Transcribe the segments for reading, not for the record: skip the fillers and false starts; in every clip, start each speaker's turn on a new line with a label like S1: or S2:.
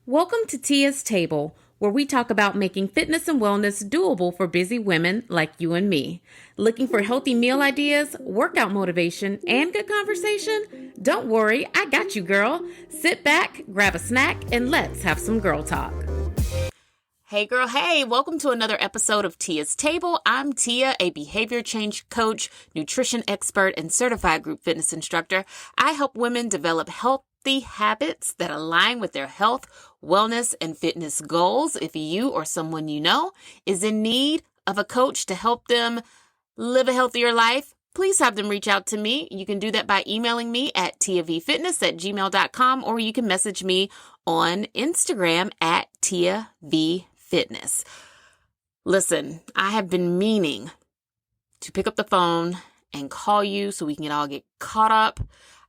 S1: Welcome to Tia's Table, where we talk about making fitness and wellness doable for busy women like you and me. Looking for healthy meal ideas, workout motivation, and good conversation? Don't worry, I got you, girl. Sit back, grab a snack, and let's have some girl talk. Hey girl, hey, welcome to another episode of Tia's Table. I'm Tia, a behavior change coach, nutrition expert, and certified group fitness instructor. I help women develop healthy habits that align with their health, wellness, and fitness goals. If you or someone you know is in need of a coach to help them live a healthier life, please have them reach out to me. You can do that by emailing me at tiavfitness@gmail.com, or you can message me on Instagram at tiavfitness. Listen, I have been meaning to pick up the phone and call you so we can all get caught up.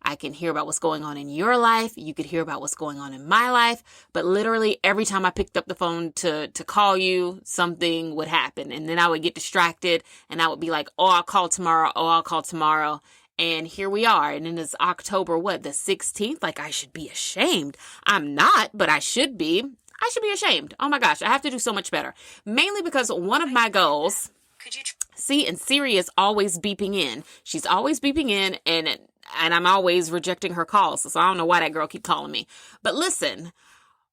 S1: I can hear about what's going on in your life. You could hear about what's going on in my life. But literally every time I picked up the phone to call you, something would happen. And then I would get distracted and I would be like, oh, I'll call tomorrow. Oh, I'll call tomorrow. And here we are. And then it's October, the 16th? Like, I should be ashamed. I'm not, but I should be. I should be ashamed. Oh my gosh, I have to do so much better. Mainly because one of my goals, see, and Siri is always beeping in. She's always beeping in, and I'm always rejecting her calls. So I don't know why that girl keep calling me. But listen,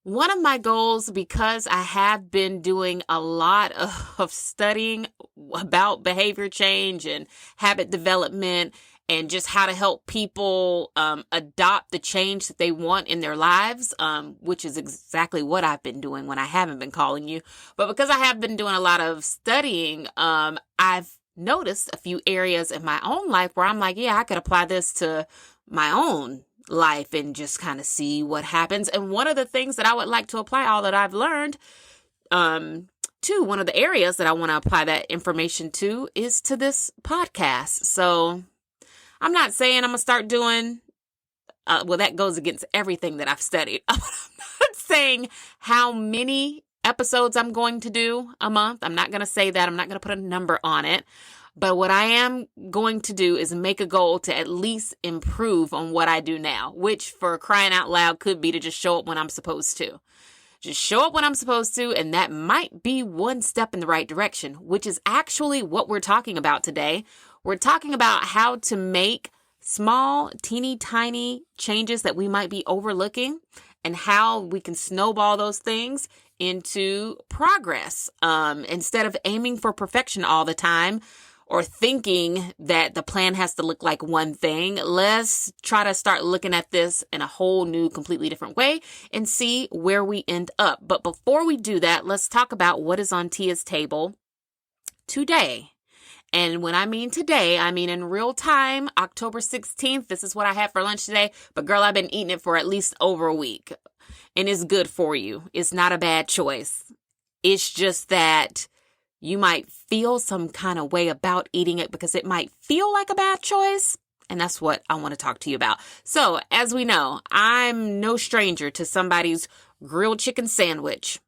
S1: one of my goals, because I have been doing a lot of studying about behavior change and habit development and just how to help people adopt the change that they want in their lives, which is exactly what I've been doing when I haven't been calling you. But because I have been doing a lot of studying, I've noticed a few areas in my own life where I'm like, yeah, I could apply this to my own life and just kind of see what happens. And one of the things that I would like to apply all that I've learned to, one of the areas that I want to apply that information to is to this podcast. So I'm not saying I'm going to start doing, that goes against everything that I've studied. I'm not saying how many episodes I'm going to do a month. I'm not going to say that. I'm not going to put a number on it. But what I am going to do is make a goal to at least improve on what I do now, which for crying out loud could be to just show up when I'm supposed to. Just show up when I'm supposed to, and that might be one step in the right direction, which is actually what we're talking about today. We're talking about how to make small, teeny tiny changes that we might be overlooking and how we can snowball those things into progress. Instead of aiming for perfection all the time or thinking that the plan has to look like one thing, let's try to start looking at this in a whole new, completely different way and see where we end up. But before we do that, let's talk about what is on Tia's table today. And when I mean today, I mean in real time, October 16th. This is what I had for lunch today. But girl, I've been eating it for at least over a week. And it's good for you. It's not a bad choice. It's just that you might feel some kind of way about eating it because it might feel like a bad choice. And that's what I want to talk to you about. So as we know, I'm no stranger to somebody's grilled chicken sandwich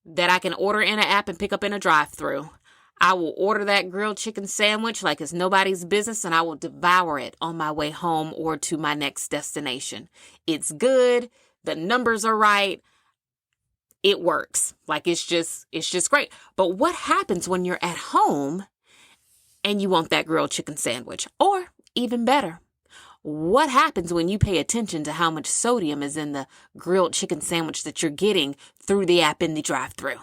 S1: that I can order in an app and pick up in a drive-thru. I will order that grilled chicken sandwich like it's nobody's business, and I will devour it on my way home or to my next destination. It's good. The numbers are right. It works. Like it's just great. But what happens when you're at home and you want that grilled chicken sandwich? Or even better, what happens when you pay attention to how much sodium is in the grilled chicken sandwich that you're getting through the app in the drive-thru?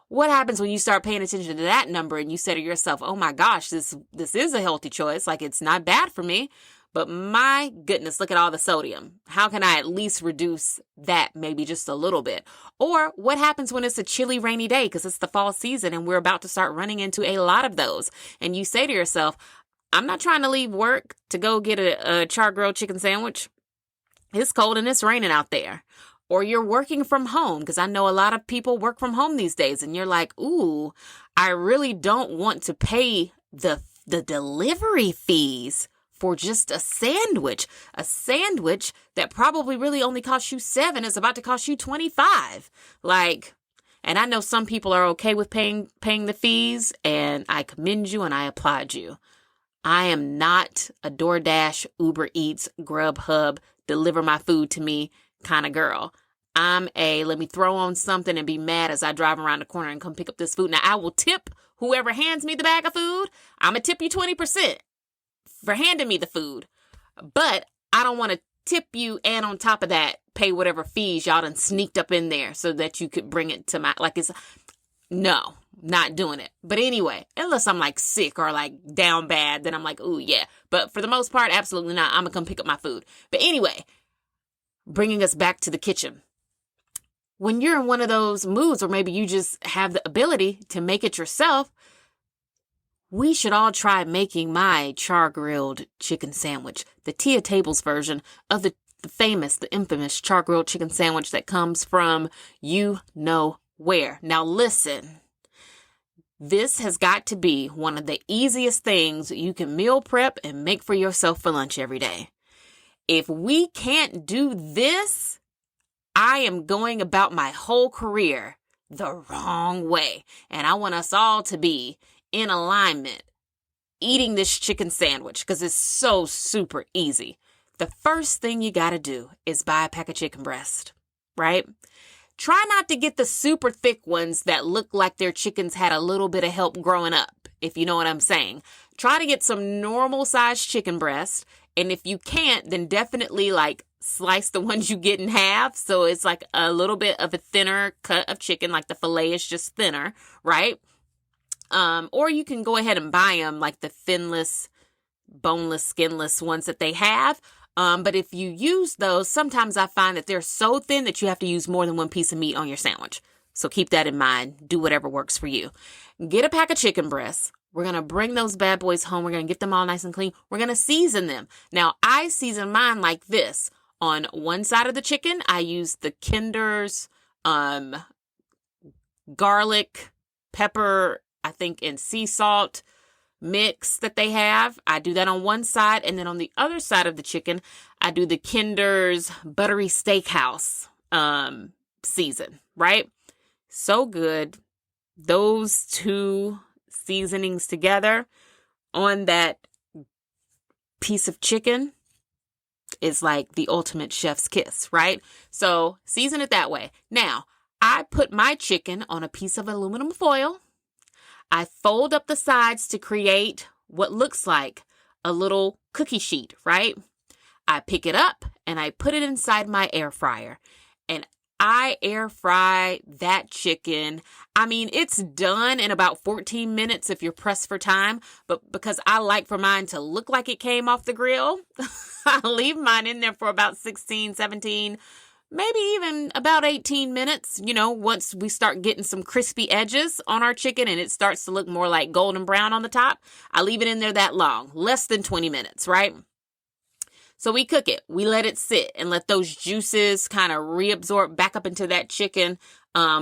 S1: What happens when you start paying attention to that number and you say to yourself, oh my gosh, this is a healthy choice. Like it's not bad for me, but my goodness, look at all the sodium. How can I at least reduce that maybe just a little bit? Or what happens when it's a chilly, rainy day because it's the fall season and we're about to start running into a lot of those. And you say to yourself, I'm not trying to leave work to go get a char-grilled chicken sandwich. It's cold and it's raining out there. Or you're working from home, because I know a lot of people work from home these days, and you're like, ooh, I really don't want to pay the delivery fees for just a sandwich that probably really only costs you $7 is about to cost you $25. Like, and I know some people are okay with paying the fees, and I commend you and I applaud you. I am not a DoorDash, Uber Eats, Grubhub, deliver my food to me kind of girl. let me throw on something and be mad as I drive around the corner and come pick up this food. Now, I will tip whoever hands me the bag of food. I'm going to tip you 20% for handing me the food. But I don't want to tip you and on top of that, pay whatever fees y'all done sneaked up in there so that you could bring it to no, not doing it. But anyway, unless I'm like sick or like down bad, then I'm like, ooh, yeah. But for the most part, absolutely not. I'm going to come pick up my food. But anyway, bringing us back to the kitchen. When you're in one of those moods, or maybe you just have the ability to make it yourself, we should all try making my char-grilled chicken sandwich, the Tia Tables version of the infamous char-grilled chicken sandwich that comes from you know where. Now listen, this has got to be one of the easiest things you can meal prep and make for yourself for lunch every day. If we can't do this, I am going about my whole career the wrong way. And I want us all to be in alignment, eating this chicken sandwich because it's so super easy. The first thing you got to do is buy a pack of chicken breast, right? Try not to get the super thick ones that look like their chickens had a little bit of help growing up, if you know what I'm saying. Try to get some normal sized chicken breast. And if you can't, then definitely like slice the ones you get in half. So it's like a little bit of a thinner cut of chicken, like the fillet is just thinner, right? Or you can go ahead and buy them like the finless, boneless, skinless ones that they have. But if you use those, sometimes I find that they're so thin that you have to use more than one piece of meat on your sandwich. So keep that in mind. Do whatever works for you. Get a pack of chicken breasts. We're going to bring those bad boys home. We're going to get them all nice and clean. We're going to season them. Now, I season mine like this. On one side of the chicken, I use the Kinder's garlic, pepper, I think, and sea salt mix that they have. I do that on one side. And then on the other side of the chicken, I do the Kinder's buttery steakhouse season, right? So good. Those two seasonings together on that piece of chicken is like the ultimate chef's kiss, right? So season it that way. Now, I put my chicken on a piece of aluminum foil. I fold up the sides to create what looks like a little cookie sheet, right? I pick it up and I put it inside my air fryer. And I air fry that chicken. I mean, it's done in about 14 minutes if you're pressed for time. But because I like for mine to look like it came off the grill, I leave mine in there for about 16, 17, maybe even about 18 minutes. You know, once we start getting some crispy edges on our chicken and it starts to look more like golden brown on the top, I leave it in there that long, less than 20 minutes, right? So we cook it. We let it sit and let those juices kind of reabsorb back up into that chicken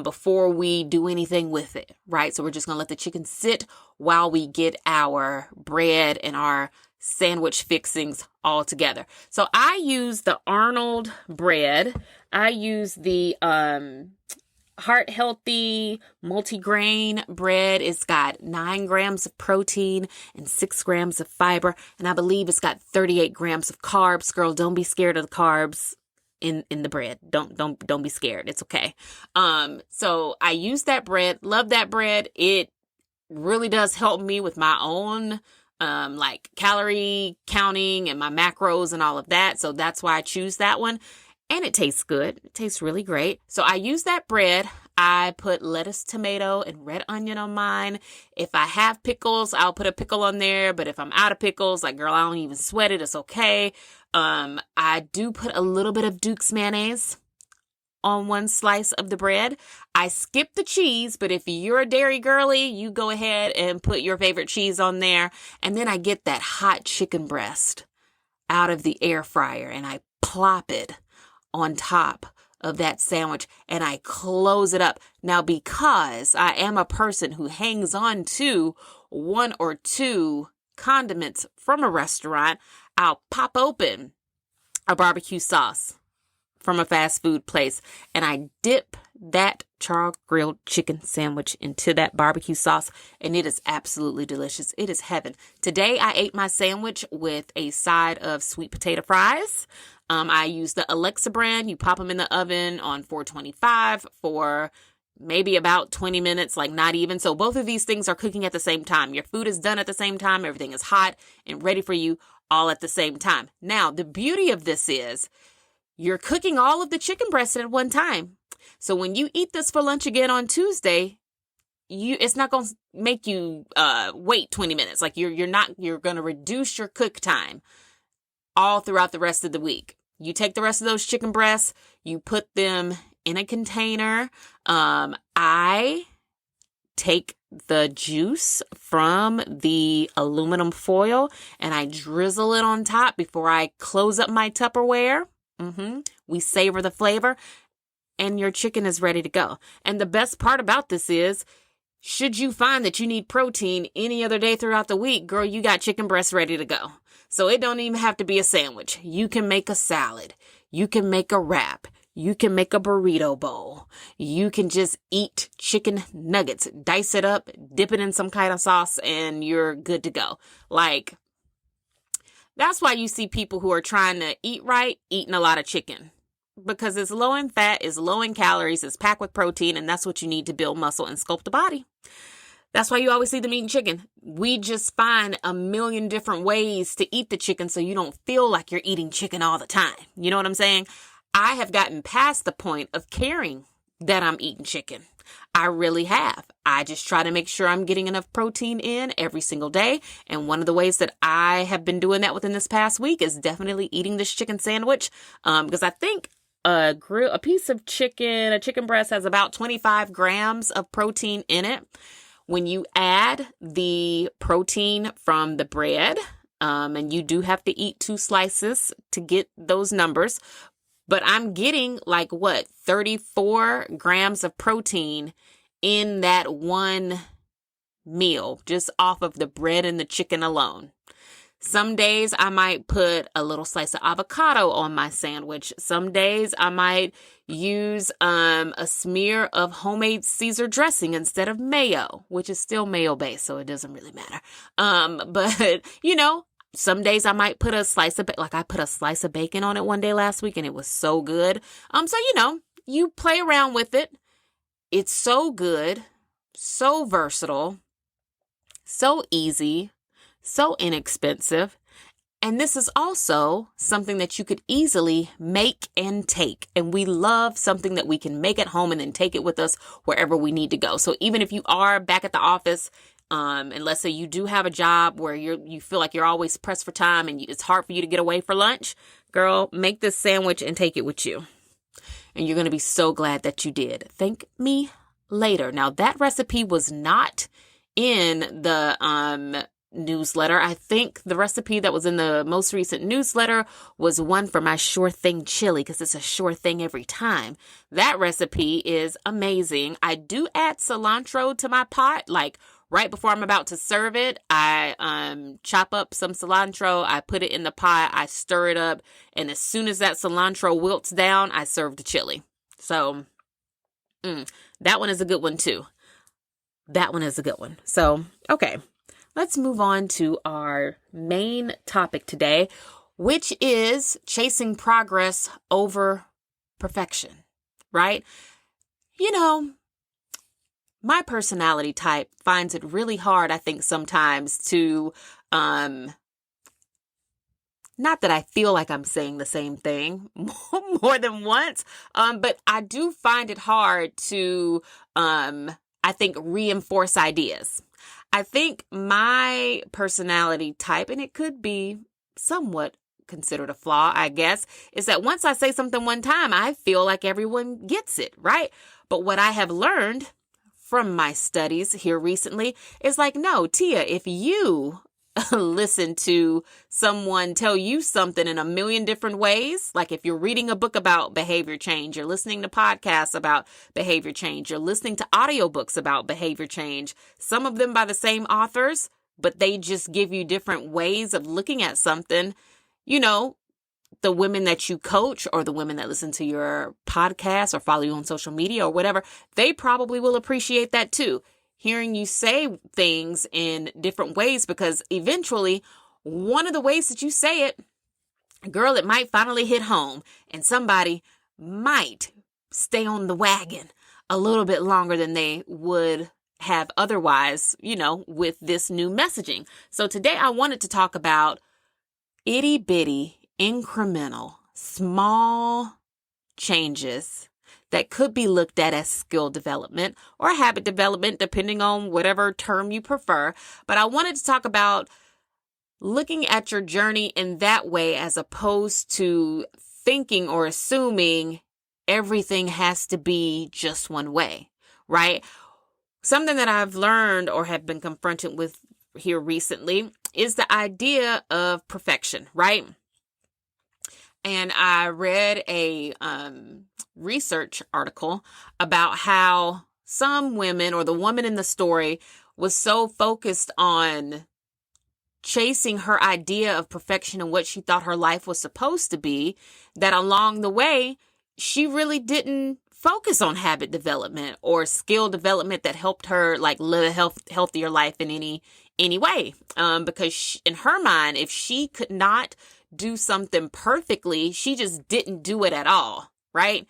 S1: before we do anything with it, right? So we're just going to let the chicken sit while we get our bread and our sandwich fixings all together. So I use the Arnold bread. I use the Heart Healthy multigrain bread. It's got 9 grams of protein and 6 grams of fiber. And I believe it's got 38 grams of carbs. Girl, don't be scared of the carbs in the bread. Don't be scared. It's okay. So I use that bread. Love that bread. It really does help me with my own like calorie counting and my macros and all of that. So that's why I choose that one. And it tastes good. It tastes really great. So I use that bread. I put lettuce, tomato, and red onion on mine. If I have pickles, I'll put a pickle on there. But if I'm out of pickles, like, girl, I don't even sweat it. It's okay. I do put a little bit of Duke's mayonnaise on one slice of the bread. I skip the cheese, but if you're a dairy girly, you go ahead and put your favorite cheese on there. And then I get that hot chicken breast out of the air fryer and I plop it on top of that sandwich and I close it up. Now, because I am a person who hangs on to 1 or 2 condiments from a restaurant, I'll pop open a barbecue sauce from a fast food place and I dip that char-grilled chicken sandwich into that barbecue sauce and it is absolutely delicious. It is heaven. Today I ate my sandwich with a side of sweet potato fries. I use the Alexa brand. You pop them in the oven on 425 for maybe about 20 minutes, like not even. So both of these things are cooking at the same time. Your food is done at the same time. Everything is hot and ready for you all at the same time. Now, the beauty of this is you're cooking all of the chicken breast at one time. So when you eat this for lunch again on Tuesday, it's not going to make you wait 20 minutes. Like you're going to reduce your cook time all throughout the rest of the week. You take the rest of those chicken breasts, you put them in a container. I take the juice from the aluminum foil and I drizzle it on top before I close up my Tupperware. We savor the flavor and your chicken is ready to go. And the best part about this is, should you find that you need protein any other day throughout the week, girl, you got chicken breasts ready to go. So it don't even have to be a sandwich. You can make a salad. You can make a wrap. You can make a burrito bowl. You can just eat chicken nuggets, dice it up, dip it in some kind of sauce, and you're good to go. Like, that's why you see people who are trying to eat right, eating a lot of chicken. Because it's low in fat, it's low in calories, it's packed with protein, and that's what you need to build muscle and sculpt the body. That's why you always see them eating chicken. We just find a million different ways to eat the chicken so you don't feel like you're eating chicken all the time. You know what I'm saying? I have gotten past the point of caring that I'm eating chicken. I really have. I just try to make sure I'm getting enough protein in every single day. And one of the ways that I have been doing that within this past week is definitely eating this chicken sandwich. Because I think a piece of chicken, a chicken breast has about 25 grams of protein in it. When you add the protein from the bread, and you do have to eat 2 slices to get those numbers, but I'm getting 34 grams of protein in that one meal, just off of the bread and the chicken alone. Some days I might put a little slice of avocado on my sandwich. Some days I might use a smear of homemade Caesar dressing instead of mayo, which is still mayo based, so it doesn't really matter. But some days I might put a slice of I put a slice of bacon on it one day last week and it was so good. So you play around with it. It's so good, so versatile, so easy, so inexpensive. And this is also something that you could easily make and take. And we love something that we can make at home and then take it with us wherever we need to go. So even if you are back at the office, and let's say you do have a job where you feel like you're always pressed for time and it's hard for you to get away for lunch, girl, make this sandwich and take it with you. And you're going to be so glad that you did. Thank me later. Now, that recipe was not in the newsletter. I think the recipe that was in the most recent newsletter was one for my sure thing chili, because it's a sure thing every time. That recipe is amazing. I do add cilantro to my pot, right before I'm about to serve it. I chop up some cilantro, I put it in the pot, I stir it up, and as soon as that cilantro wilts down, I serve the chili. So that one is a good one too. That one is a good one. So, okay, let's move on to our main topic today, which is chasing progress over perfection, right? My personality type finds it really hard, I think, sometimes to, not that I feel like I'm saying the same thing more than once, but I do find it hard to, I think, reinforce ideas. I think my personality type, and it could be somewhat considered a flaw, I guess, is that once I say something one time, I feel like everyone gets it, right? But what I have learned from my studies here recently is no, Tia, if you listen to someone tell you something in a million different ways, like if you're reading a book about behavior change, you're listening to podcasts about behavior change, you're listening to audiobooks about behavior change, some of them by the same authors, but they just give you different ways of looking at something, the women that you coach or the women that listen to your podcast or follow you on social media or whatever, they probably will appreciate that too. Hearing you say things in different ways, because eventually one of the ways that you say it girl, it might finally hit home and somebody might stay on the wagon a little bit longer than they would have otherwise, with this new messaging. So today I wanted to talk about itty bitty, incremental, small changes that could be looked at as skill development or habit development, depending on whatever term you prefer. But I wanted to talk about looking at your journey in that way, as opposed to thinking or assuming everything has to be just one way, right? Something that I've learned or have been confronted with here recently is the idea of perfection, right? And I read a research article about how some women, or the woman in the story, was so focused on chasing her idea of perfection and what she thought her life was supposed to be, that along the way, she really didn't focus on habit development or skill development that helped her live a healthier life in any way. Because in her mind, if she could not do something perfectly, she just didn't do it at all, right?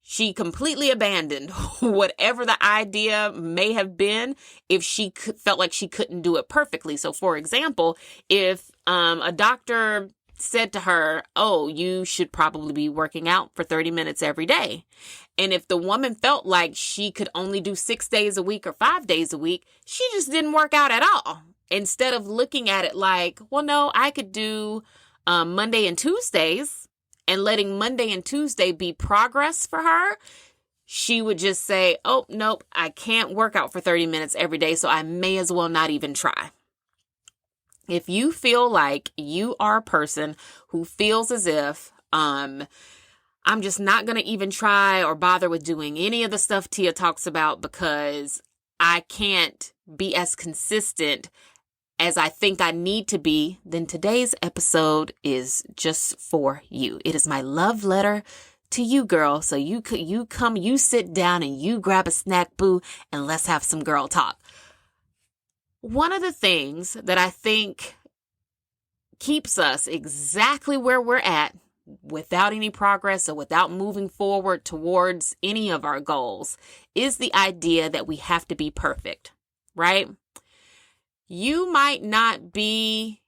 S1: She completely abandoned whatever the idea may have been if she felt like she couldn't do it perfectly. So, for example, if a doctor said to her, oh, you should probably be working out for 30 minutes every day. And if the woman felt like she could only do 6 days a week or 5 days a week, she just didn't work out at all. Instead of looking at it like, well, no, I could do Monday and Tuesdays, and letting Monday and Tuesday be progress for her, she would just say, oh, nope, I can't work out for 30 minutes every day, so I may as well not even try. If you feel like you are a person who feels as if, I'm just not going to even try or bother with doing any of the stuff Tia talks about because I can't be as consistent as I think I need to be, then today's episode is just for you. It is my love letter to you, girl. So you sit down and you grab a snack, boo, and let's have some girl talk. One of the things that I think keeps us exactly where we're at without any progress or without moving forward towards any of our goals is the idea that we have to be perfect, right? You might not be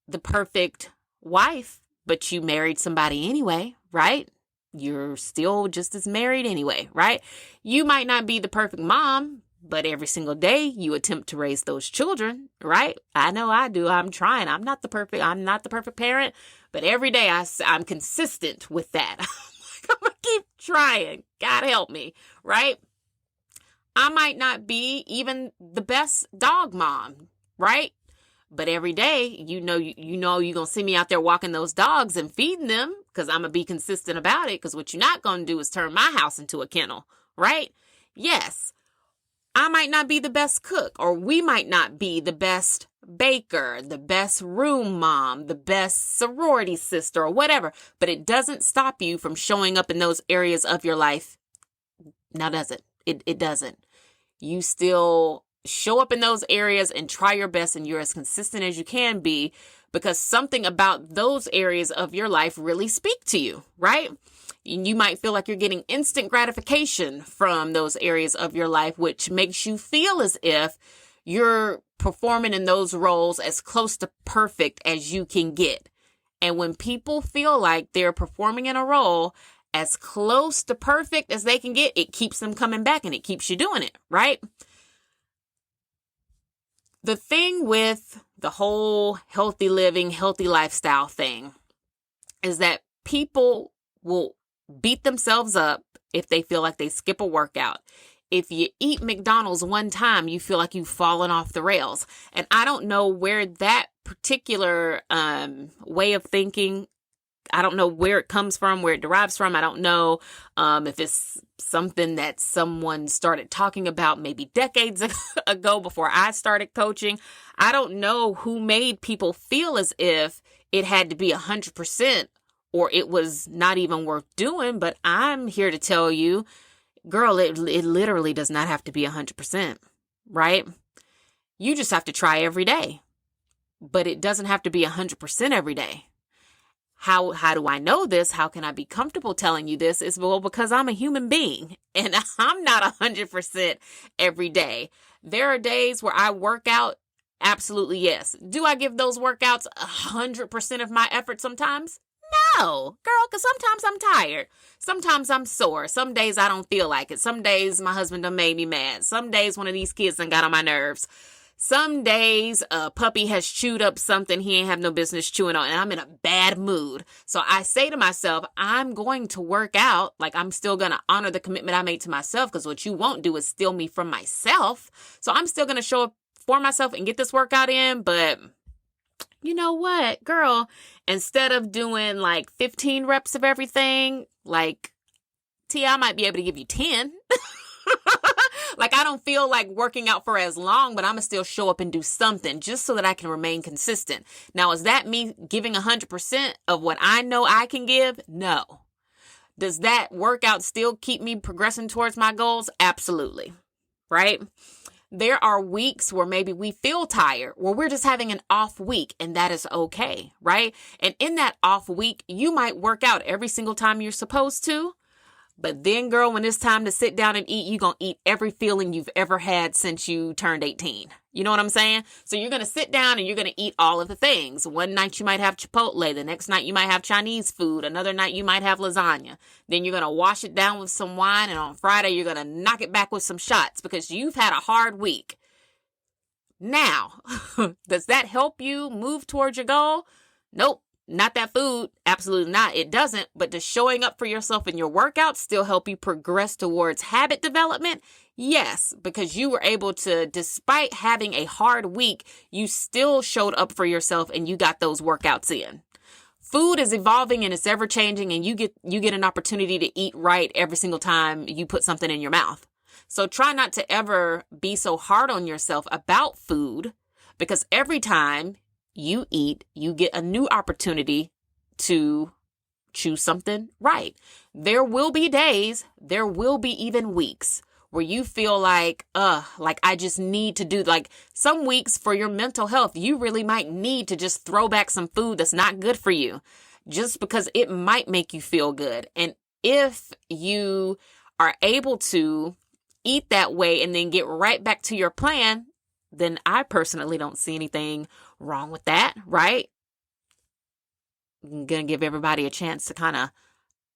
S1: the perfect wife, but you married somebody anyway, right? You're still just as married anyway, right? You might not be the perfect mom, but every single day you attempt to raise those children, right? I know I do. I'm trying. I'm not the perfect parent, but every day I'm consistent with that. I'm going to keep trying. God help me, right? I might not be even the best dog mom, right? But every day, you're going to see me out there walking those dogs and feeding them because I'm going to be consistent about it, because what you're not going to do is turn my house into a kennel, right? Yes, I might not be the best cook, or we might not be the best baker, the best room mom, the best sorority sister, or whatever, but it doesn't stop you from showing up in those areas of your life. Now, does it? It doesn't. You still show up in those areas and try your best, and you're as consistent as you can be, because something about those areas of your life really speak to you, right? You might feel like you're getting instant gratification from those areas of your life, which makes you feel as if you're performing in those roles as close to perfect as you can get. And when people feel like they're performing in a role as close to perfect as they can get, it keeps them coming back and it keeps you doing it, right? The thing with the whole healthy living, healthy lifestyle thing is that people will beat themselves up if they feel like they skip a workout. If you eat McDonald's one time, you feel like you've fallen off the rails. And I don't know where that particular way of thinking, I don't know where it comes from, where it derives from. I don't know if it's something that someone started talking about maybe decades ago before I started coaching. I don't know who made people feel as if it had to be 100% or it was not even worth doing. But I'm here to tell you, girl, it literally does not have to be 100%, right? You just have to try every day. But it doesn't have to be 100% every day. How do I know this? How can I be comfortable telling you this? Is well, because I'm a human being and I'm not 100% every day. There are days where I work out. Absolutely, yes. Do I give those workouts 100% of my effort sometimes? No, girl, because sometimes I'm tired. Sometimes I'm sore. Some days I don't feel like it. Some days my husband done made me mad. Some days one of these kids done got on my nerves. Some days a puppy has chewed up something he ain't have no business chewing on, and I'm in a bad mood. So I say to myself, I'm going to work out. Like, I'm still going to honor the commitment I made to myself, because what you won't do is steal me from myself. So I'm still going to show up for myself and get this workout in. But you know what, girl, instead of doing like 15 reps of everything, like I might be able to give you 10. Like, I don't feel like working out for as long, but I'm going to still show up and do something just so that I can remain consistent. Now, is that me giving 100% of what I know I can give? No. Does that workout still keep me progressing towards my goals? Absolutely. Right? There are weeks where maybe we feel tired, where we're just having an off week, and that is okay, right? And in that off week, you might work out every single time you're supposed to. But then, girl, when it's time to sit down and eat, you're going to eat every feeling you've ever had since you turned 18. You know what I'm saying? So you're going to sit down and you're going to eat all of the things. One night you might have Chipotle. The next night you might have Chinese food. Another night you might have lasagna. Then you're going to wash it down with some wine. And on Friday, you're going to knock it back with some shots because you've had a hard week. Now, does that help you move towards your goal? Nope. Not that food. Absolutely not. It doesn't. But does showing up for yourself in your workouts still help you progress towards habit development? Yes, because you were able to, despite having a hard week, you still showed up for yourself and you got those workouts in. Food is evolving and it's ever changing, and you get an opportunity to eat right every single time you put something in your mouth. So try not to ever be so hard on yourself about food, because every time you eat, you get a new opportunity to choose something right. There will be days, there will be even weeks where you feel like I just need to do, like some weeks for your mental health, you really might need to just throw back some food that's not good for you just because it might make you feel good. And if you are able to eat that way and then get right back to your plan, then I personally don't see anything wrong with that, right? I'm going to give everybody a chance to kind of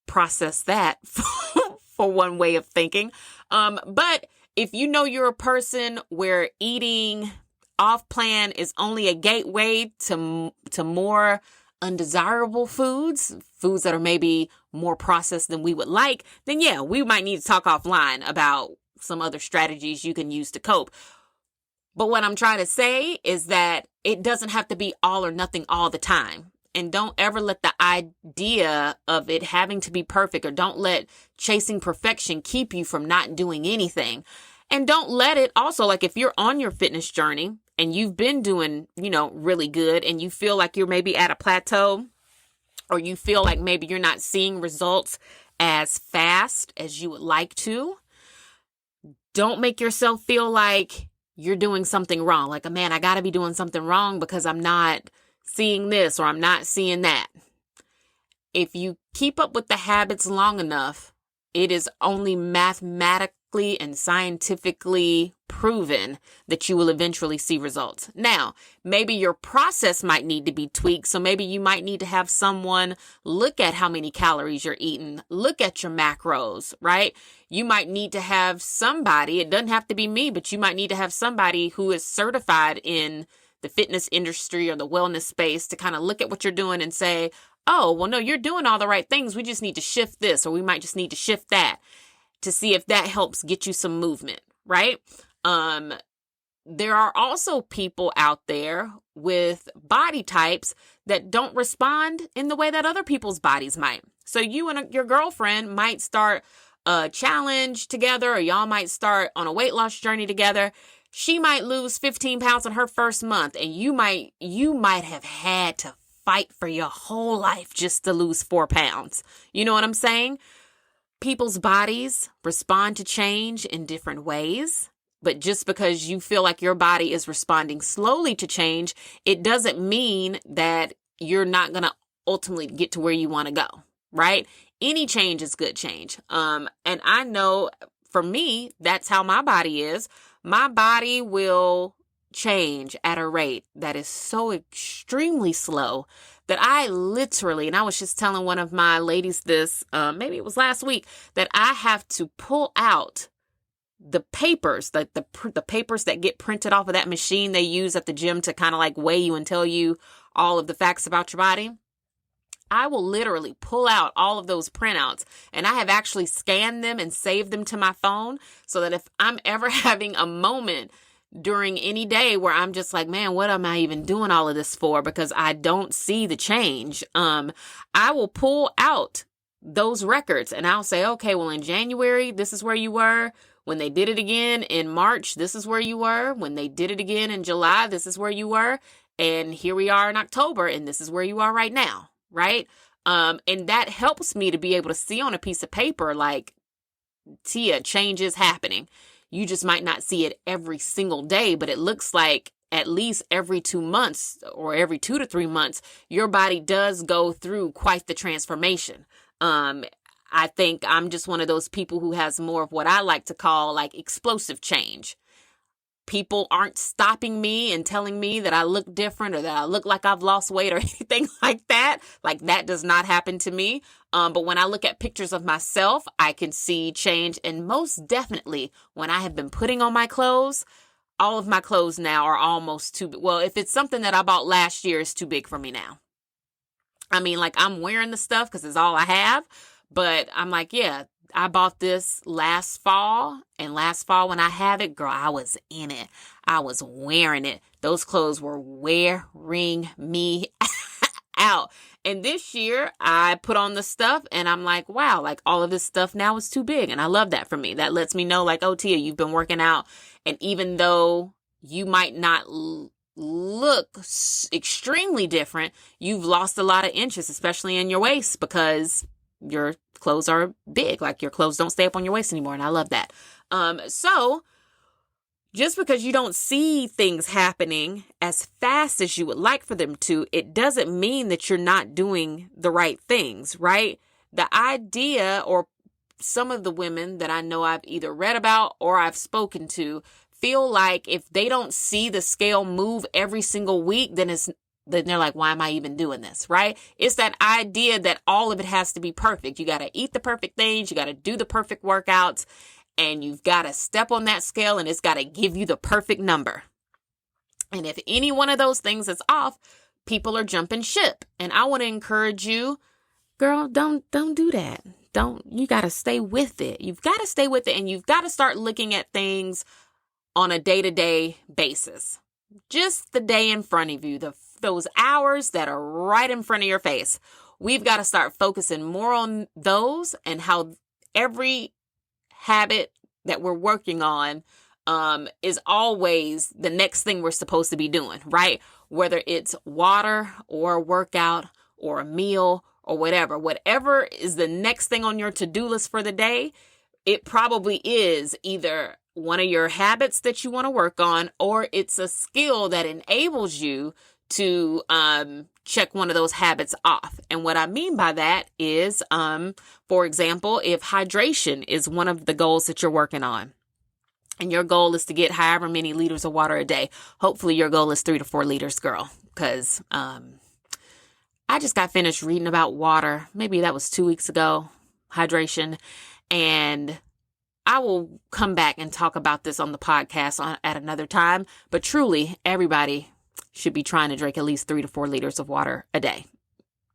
S1: process that for one way of thinking. But if you know you're a person where eating off plan is only a gateway to more undesirable foods that are maybe more processed than we would like, then yeah, we might need to talk offline about some other strategies you can use to cope. But what I'm trying to say is that it doesn't have to be all or nothing all the time. And don't ever let the idea of it having to be perfect, or don't let chasing perfection keep you from not doing anything. And don't let it also, like if you're on your fitness journey and you've been doing, really good, and you feel like you're maybe at a plateau, or you feel like maybe you're not seeing results as fast as you would like to, don't make yourself feel like you're doing something wrong. Like, man, I got to be doing something wrong because I'm not seeing this or I'm not seeing that. If you keep up with the habits long enough, it is only mathematically and scientifically proven that you will eventually see results. Now, maybe your process might need to be tweaked. So maybe you might need to have someone look at how many calories you're eating, look at your macros, right? You might need to have somebody, it doesn't have to be me, but you might need to have somebody who is certified in the fitness industry or the wellness space to kind of look at what you're doing and say, oh, well, no, you're doing all the right things. We just need to shift this, or we might just need to shift that to see if that helps get you some movement, right? There are also people out there with body types that don't respond in the way that other people's bodies might. So you and your girlfriend might start a challenge together, or y'all might start on a weight loss journey together. She might lose 15 pounds in her first month, and you might have had to fight for your whole life just to lose 4 pounds. You know what I'm saying? People's bodies respond to change in different ways, but just because you feel like your body is responding slowly to change, it doesn't mean that you're not going to
S2: ultimately get to where you want to go, right? Any change is good change. And I know for me, that's how my body is. My body will change at a rate that is so extremely slow that I literally, and I was just telling one of my ladies this, maybe it was last week, that I have to pull out the papers, like the papers that get printed off of that machine they use at the gym to kind of like weigh you and tell you all of the facts about your body. I will literally pull out all of those printouts, and I have actually scanned them and saved them to my phone so that if I'm ever having a moment during any day where I'm just like, man, what am I even doing all of this for? Because I don't see the change. I will pull out those records and I'll say, okay, well, in January, this is where you were. When they did it again in March, this is where you were. When they did it again in July, this is where you were. And here we are in October, and this is where you are right now. Right. And that helps me to be able to see on a piece of paper, like, Tia, change is happening. You just might not see it every single day, but it looks like at least every 2 months or every 2 to 3 months, your body does go through quite the transformation. I think I'm just one of those people who has more of what I like to call like explosive change. People aren't stopping me and telling me that I look different or that I look like I've lost weight or anything like that. Like, that does not happen to me. But when I look at pictures of myself, I can see change. And most definitely when I have been putting on my clothes, all of my clothes now are almost too big. Well, if it's something that I bought last year, it's too big for me now. I mean, like, I'm wearing the stuff because it's all I have. But I'm like, yeah, I bought this last fall, and last fall when I have it, girl, I was in it. I was wearing it. Those clothes were wearing me out. And this year I put on the stuff and I'm like, wow, like all of this stuff now is too big. And I love that for me. That lets me know like, oh, Tia, you've been working out. And even though you might not look extremely different, you've lost a lot of inches, especially in your waist, because your clothes are big. Like, your clothes don't stay up on your waist anymore. And I love that. So just because you don't see things happening as fast as you would like for them to, it doesn't mean that you're not doing the right things, right? The idea, or some of the women that I know I've either read about or I've spoken to, feel like if they don't see the scale move every single week, then they're like, why am I even doing this? Right? It's that idea that all of it has to be perfect. You got to eat the perfect things. You got to do the perfect workouts, and you've got to step on that scale, and it's got to give you the perfect number. And if any one of those things is off, people are jumping ship. And I want to encourage you, girl, don't do that. You got to stay with it. You've got to stay with it, and you've got to start looking at things on a day-to-day basis. Just the day in front of you, those hours that are right in front of your face. We've got to start focusing more on those, and how every habit that we're working on is always the next thing we're supposed to be doing, right? Whether it's water or a workout or a meal or whatever is the next thing on your to-do list for the day, it probably is either one of your habits that you want to work on, or it's a skill that enables you to check one of those habits off. And what I mean by that is, for example, if hydration is one of the goals that you're working on, and your goal is to get however many liters of water a day, hopefully your goal is 3 to 4 liters, girl, because I just got finished reading about water. Maybe that was 2 weeks ago, hydration. And I will come back and talk about this on the podcast at another time. But truly, everybody should be trying to drink at least 3 to 4 liters of water a day.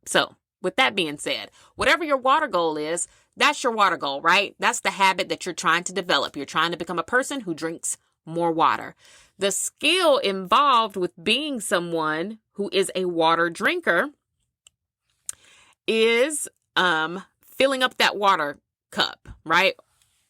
S2: So with that being said, whatever your water goal is, that's your water goal, right? That's the habit that you're trying to develop. You're trying to become a person who drinks more water. The skill involved with being someone who is a water drinker is filling up that water cup, right?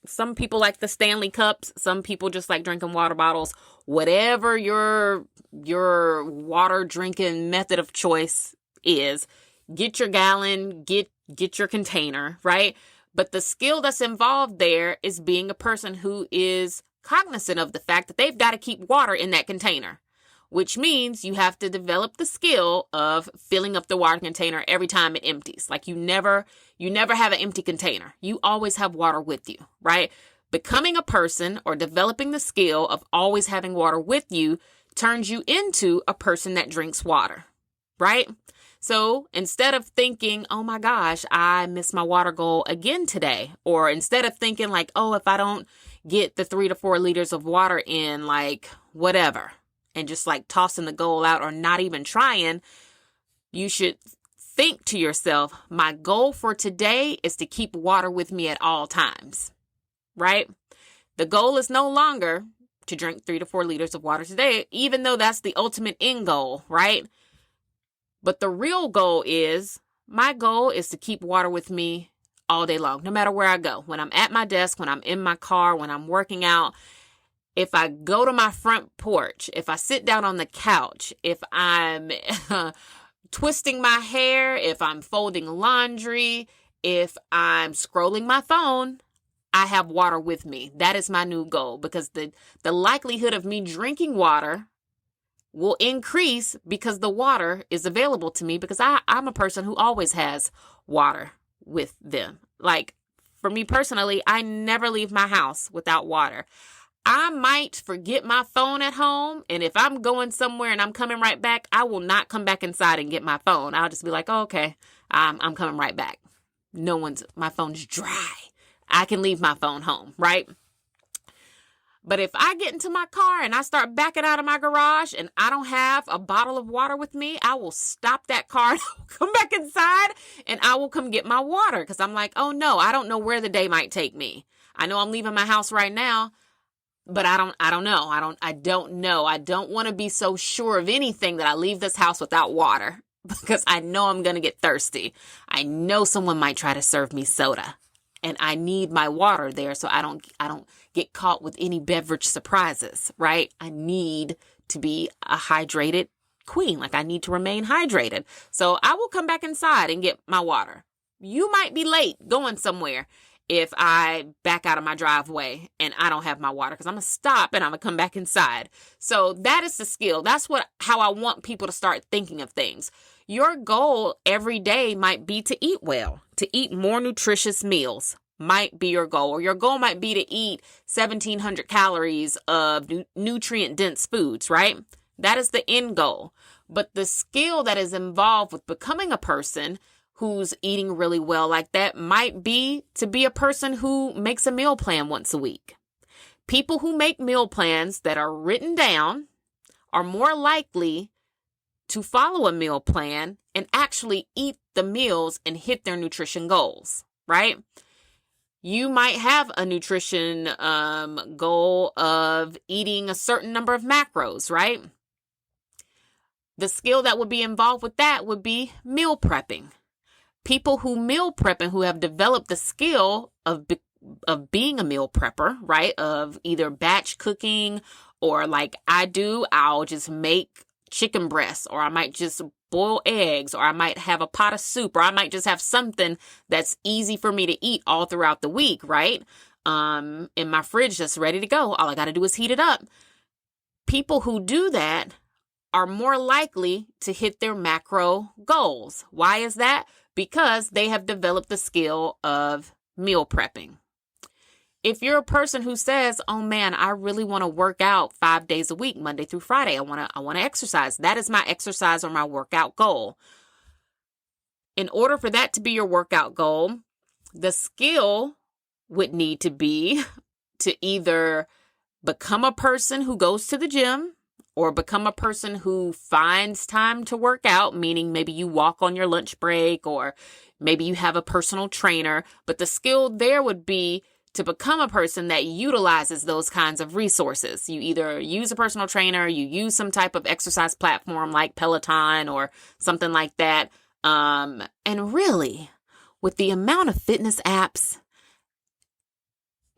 S2: Some people like the Stanley cups. Some people just like drinking water bottles. Whatever your water drinking method of choice is, get your gallon, get your container, right? But the skill that's involved there is being a person who is cognizant of the fact that they've got to keep water in that container. which means you have to develop the skill of filling up the water container every time it empties. Like you never have an empty container. You always have water with you, right? Becoming a person or developing the skill of always having water with you turns you into a person that drinks water, right? So instead of thinking, oh my gosh, I missed my water goal again today, or instead of thinking like, oh, if I don't get the 3 to 4 liters of water in, like whatever, and just like tossing the goal out or not even trying, you should think to yourself, my goal for today is to keep water with me at all times, right? The goal is no longer to drink 3 to 4 liters of water today, even though that's the ultimate end goal, right? But the real goal is, my goal is to keep water with me all day long, no matter where I go. When I'm at my desk, when I'm in my car, when I'm working out, if I go to my front porch, if I sit down on the couch, if I'm twisting my hair, if I'm folding laundry, if I'm scrolling my phone, I have water with me. That is my new goal, because the likelihood of me drinking water will increase because the water is available to me, because I'm a person who always has water with them. Like for me personally, I never leave my house without water. I might forget my phone at home, and if I'm going somewhere and I'm coming right back, I will not come back inside and get my phone. I'll just be like, oh, okay, I'm coming right back. My phone's dry. I can leave my phone home, right? But if I get into my car and I start backing out of my garage and I don't have a bottle of water with me, I will stop that car and come back inside and I will come get my water, because I'm like, oh no, I don't know where the day might take me. I know I'm leaving my house right now, but I don't know. I don't know. I don't want to be so sure of anything that I leave this house without water, because I know I'm going to get thirsty. I know someone might try to serve me soda, and I need my water there so I don't get caught with any beverage surprises, right? I need to be a hydrated queen. Like I need to remain hydrated. So I will come back inside and get my water. You might be late going somewhere if I back out of my driveway and I don't have my water, because I'm going to stop and I'm going to come back inside. So that is the skill. That's how I want people to start thinking of things. Your goal every day might be to eat well, to eat more nutritious meals. Might be your goal, or your goal might be to eat 1,700 calories of nutrient-dense foods, right? That is the end goal. But the skill that is involved with becoming a person who's eating really well like that might be to be a person who makes a meal plan once a week. People who make meal plans that are written down are more likely to follow a meal plan and actually eat the meals and hit their nutrition goals, right? You might have a nutrition goal of eating a certain number of macros, right? The skill that would be involved with that would be meal prepping. People who meal prep and who have developed the skill of being a meal prepper, right? Of either batch cooking, or like I'll just make chicken breasts, or I might just boil eggs, or I might have a pot of soup, or I might just have something that's easy for me to eat all throughout the week, right? In my fridge, just ready to go. All I got to do is heat it up. People who do that are more likely to hit their macro goals. Why is that? Because they have developed the skill of meal prepping. If you're a person who says, oh man, I really want to work out 5 days a week, Monday through Friday, I want to exercise. That is my exercise or my workout goal. In order for that to be your workout goal, the skill would need to be to either become a person who goes to the gym, or become a person who finds time to work out, meaning maybe you walk on your lunch break, or maybe you have a personal trainer. But the skill there would be to become a person that utilizes those kinds of resources. You either use a personal trainer, you use some type of exercise platform like Peloton or something like that. And really, with the amount of fitness apps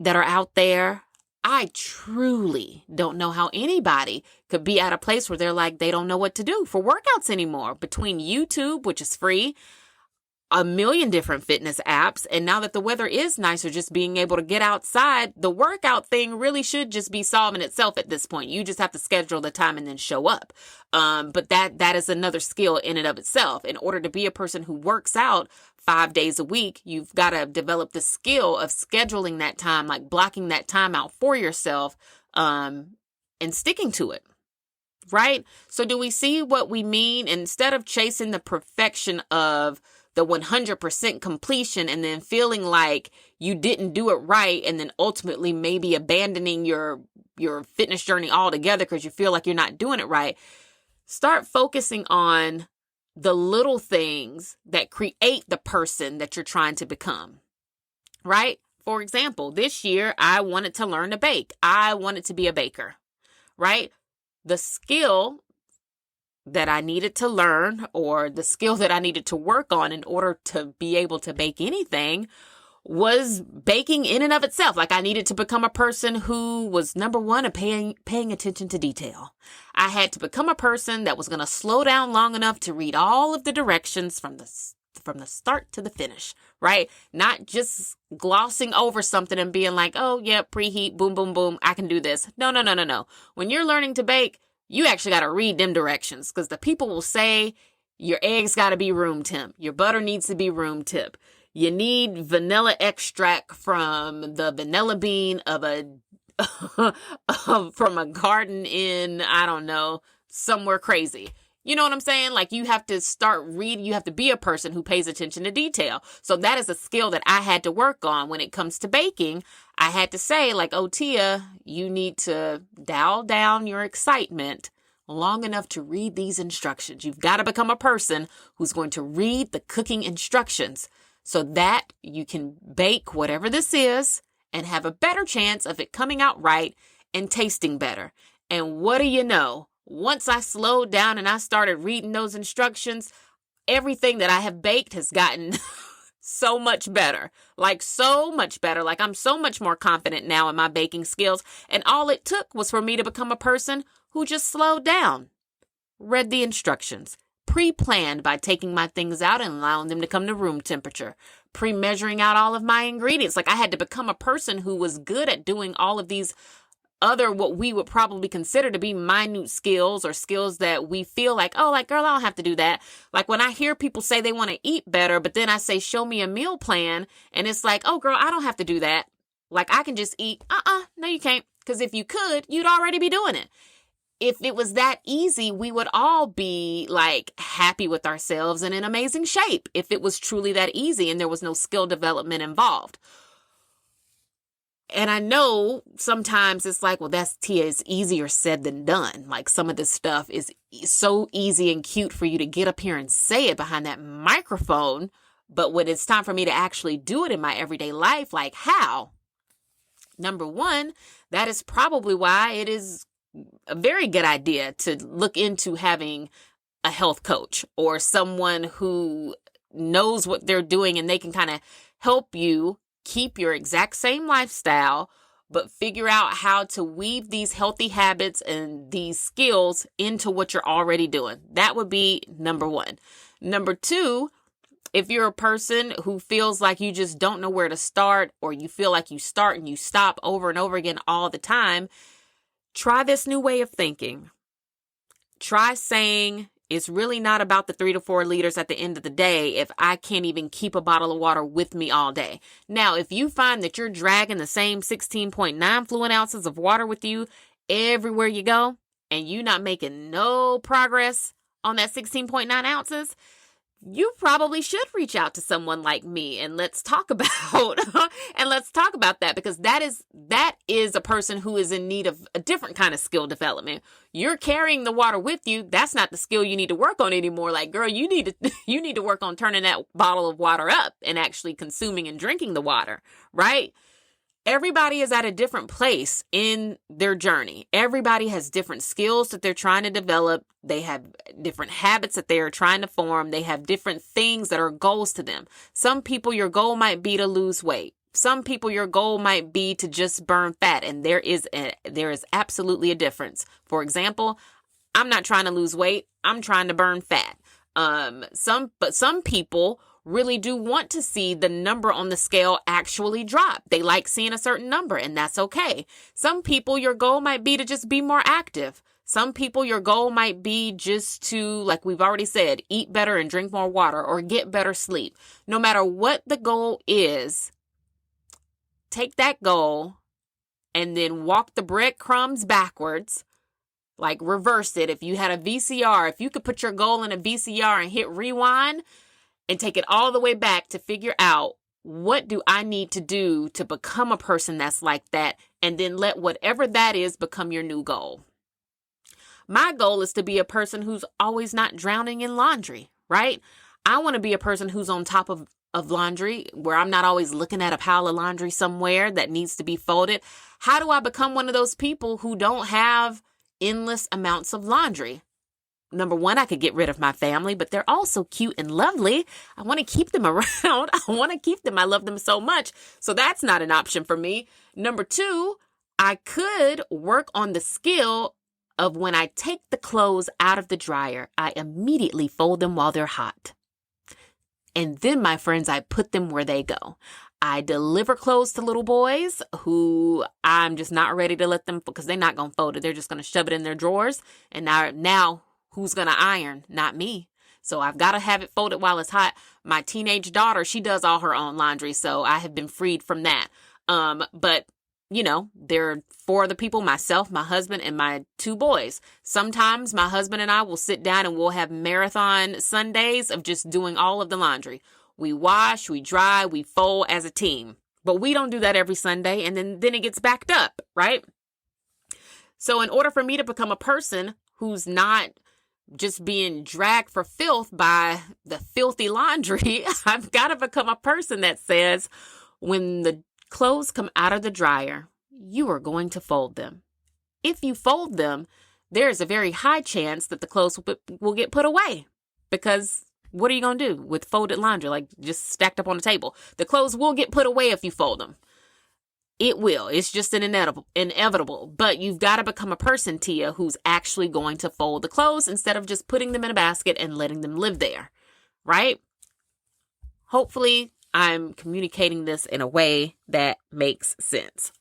S2: that are out there, I truly don't know how anybody could be at a place where they're like, they don't know what to do for workouts anymore. Between YouTube, which is free, a million different fitness apps. And now that the weather is nicer, just being able to get outside, the workout thing really should just be solving itself at this point. You just have to schedule the time and then show up. But that is another skill in and of itself. In order to be a person who works out 5 days a week, you've got to develop the skill of scheduling that time, like blocking that time out for yourself, and sticking to it. Right? So do we see what we mean? Instead of chasing the perfection of the 100% completion and then feeling like you didn't do it right and then ultimately maybe abandoning your fitness journey altogether because you feel like you're not doing it right, start focusing on the little things that create the person that you're trying to become, right? For example, this year I wanted to learn to bake. I wanted to be a baker, right? The skill that I needed to learn, or the skill that I needed to work on in order to be able to bake anything, was baking in and of itself. Like, I needed to become a person who was, number one, paying attention to detail. I had to become a person that was going to slow down long enough to read all of the directions from the start to the finish, right? Not just glossing over something and being like, oh yeah, preheat, boom, boom, boom, I can do this. No. When you're learning to bake, you actually got to read them directions, because the people will say your eggs got to be room temp. Your butter needs to be room temp. You need vanilla extract from the vanilla bean of from a garden in, I don't know, somewhere crazy. You know what I'm saying? Like, you have to start reading. You have to be a person who pays attention to detail. So that is a skill that I had to work on when it comes to baking. I had to say, like, oh, Tia, you need to dial down your excitement long enough to read these instructions. You've got to become a person who's going to read the cooking instructions so that you can bake whatever this is and have a better chance of it coming out right and tasting better. And what do you know? Once I slowed down and I started reading those instructions, everything that I have baked has gotten so much better. Like, so much better. Like, I'm so much more confident now in my baking skills. And all it took was for me to become a person who just slowed down, read the instructions, pre-planned by taking my things out and allowing them to come to room temperature, pre-measuring out all of my ingredients. Like, I had to become a person who was good at doing all of these other, what we would probably consider to be minute skills, or skills that we feel like, oh, like, girl, I don't have to do that. Like, when I hear people say they want to eat better, but then I say, show me a meal plan. And it's like, oh, girl, I don't have to do that. Like, I can just eat. No, you can't. Because if you could, you'd already be doing it. If it was that easy, we would all be like happy with ourselves and in amazing shape. If it was truly that easy and there was no skill development involved. And I know sometimes it's like, well, that's Tia, it's easier said than done. Like, some of this stuff is so easy and cute for you to get up here and say it behind that microphone. But when it's time for me to actually do it in my everyday life, like, how? Number one, that is probably why it is a very good idea to look into having a health coach or someone who knows what they're doing, and they can kind of help you keep your exact same lifestyle, but figure out how to weave these healthy habits and these skills into what you're already doing. That would be number one. Number two, if you're a person who feels like you just don't know where to start, or you feel like you start and you stop over and over again all the time, try this new way of thinking. Try saying, it's really not about the 3 to 4 liters at the end of the day if I can't even keep a bottle of water with me all day. Now, if you find that you're dragging the same 16.9 fluid ounces of water with you everywhere you go, and you're not making no progress on that 16.9 ounces, you probably should reach out to someone like me, and let's talk about that, because that is a person who is in need of a different kind of skill development. You're carrying the water with you. That's not the skill you need to work on anymore. Like, girl, you need to work on turning that bottle of water up and actually consuming and drinking the water, right? Everybody is at a different place in their journey. Everybody has different skills that they're trying to develop. They have different habits that they are trying to form. They have different things that are goals to them. Some people, your goal might be to lose weight. Some people, your goal might be to just burn fat. And there is absolutely a difference. For example, I'm not trying to lose weight. I'm trying to burn fat. Some people really do want to see the number on the scale actually drop. They like seeing a certain number, and that's okay. Some people, your goal might be to just be more active. Some people, your goal might be just to, like we've already said, eat better and drink more water or get better sleep. No matter what the goal is, take that goal and then walk the breadcrumbs backwards, like reverse it. If you had a VCR, if you could put your goal in a VCR and hit rewind and take it all the way back to figure out, what do I need to do to become a person that's like that? And then let whatever that is become your new goal. My goal is to be a person who's always not drowning in laundry, right? I want to be a person who's on top of laundry, where I'm not always looking at a pile of laundry somewhere that needs to be folded. How do I become one of those people who don't have endless amounts of laundry? Number one, I could get rid of my family, but they're all so cute and lovely. I want to keep them around. I want to keep them. I love them so much. So that's not an option for me. Number two, I could work on the skill of when I take the clothes out of the dryer, I immediately fold them while they're hot. And then, my friends, I put them where they go. I deliver clothes to little boys who I'm just not ready to let them, because they're not going to fold it. They're just going to shove it in their drawers. And now who's going to iron? Not me. So I've got to have it folded while it's hot. My teenage daughter, she does all her own laundry. So I have been freed from that. But there are four other people, myself, my husband, and my two boys. Sometimes my husband and I will sit down and we'll have marathon Sundays of just doing all of the laundry. We wash, we dry, we fold as a team. But we don't do that every Sunday, and then it gets backed up, right? So in order for me to become a person who's not just being dragged for filth by the filthy laundry, I've got to become a person that says, when the clothes come out of the dryer, you are going to fold them. If you fold them, there is a very high chance that the clothes will get put away, because what are you going to do with folded laundry, like just stacked up on the table? The clothes will get put away if you fold them. It will. It's just an inevitable. But you've got to become a person, Tia, who's actually going to fold the clothes instead of just putting them in a basket and letting them live there, right? Hopefully, I'm communicating this in a way that makes sense.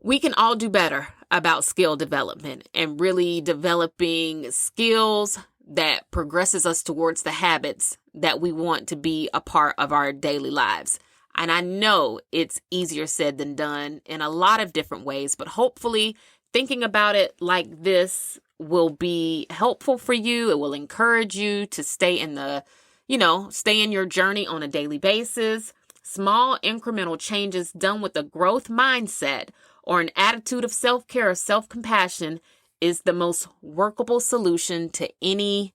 S2: We can all do better about skill development and really developing skills that progresses us towards the habits that we want to be a part of our daily lives. And I know it's easier said than done in a lot of different ways, but hopefully thinking about it like this will be helpful for you. It will encourage you to stay in your journey on a daily basis. Small incremental changes done with a growth mindset or an attitude of self-care or self-compassion is the most workable solution to any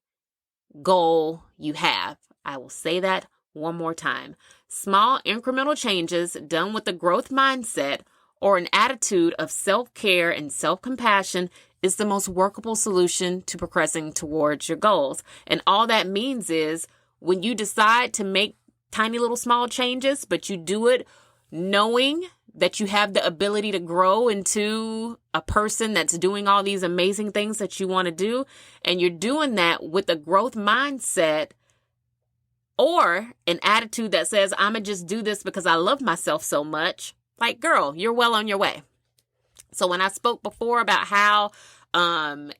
S2: goal you have. I will say that one more time. Small incremental changes done with a growth mindset or an attitude of self-care and self-compassion is the most workable solution to progressing towards your goals. And all that means is, when you decide to make tiny little small changes, but you do it knowing that you have the ability to grow into a person that's doing all these amazing things that you want to do, and you're doing that with a growth mindset or an attitude that says, I'm going to just do this because I love myself so much, like, girl, you're well on your way. So when I spoke before about how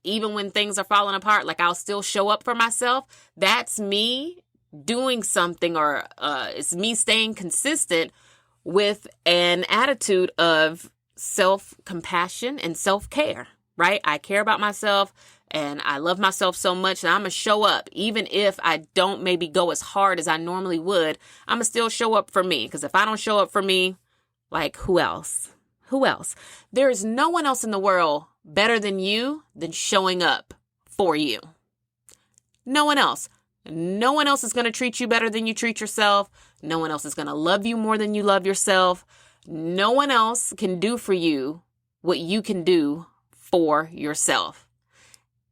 S2: even when things are falling apart, like, I'll still show up for myself, that's me doing something, or it's me staying consistent with an attitude of self-compassion and self-care, right? I care about myself and I love myself so much that I'm going to show up. Even if I don't maybe go as hard as I normally would, I'm going to still show up for me. Because if I don't show up for me, like, who else? Who else? There is no one else in the world better than you than showing up for you. No one else. No one else is going to treat you better than you treat yourself. No one else is going to love you more than you love yourself. No one else can do for you what you can do for yourself.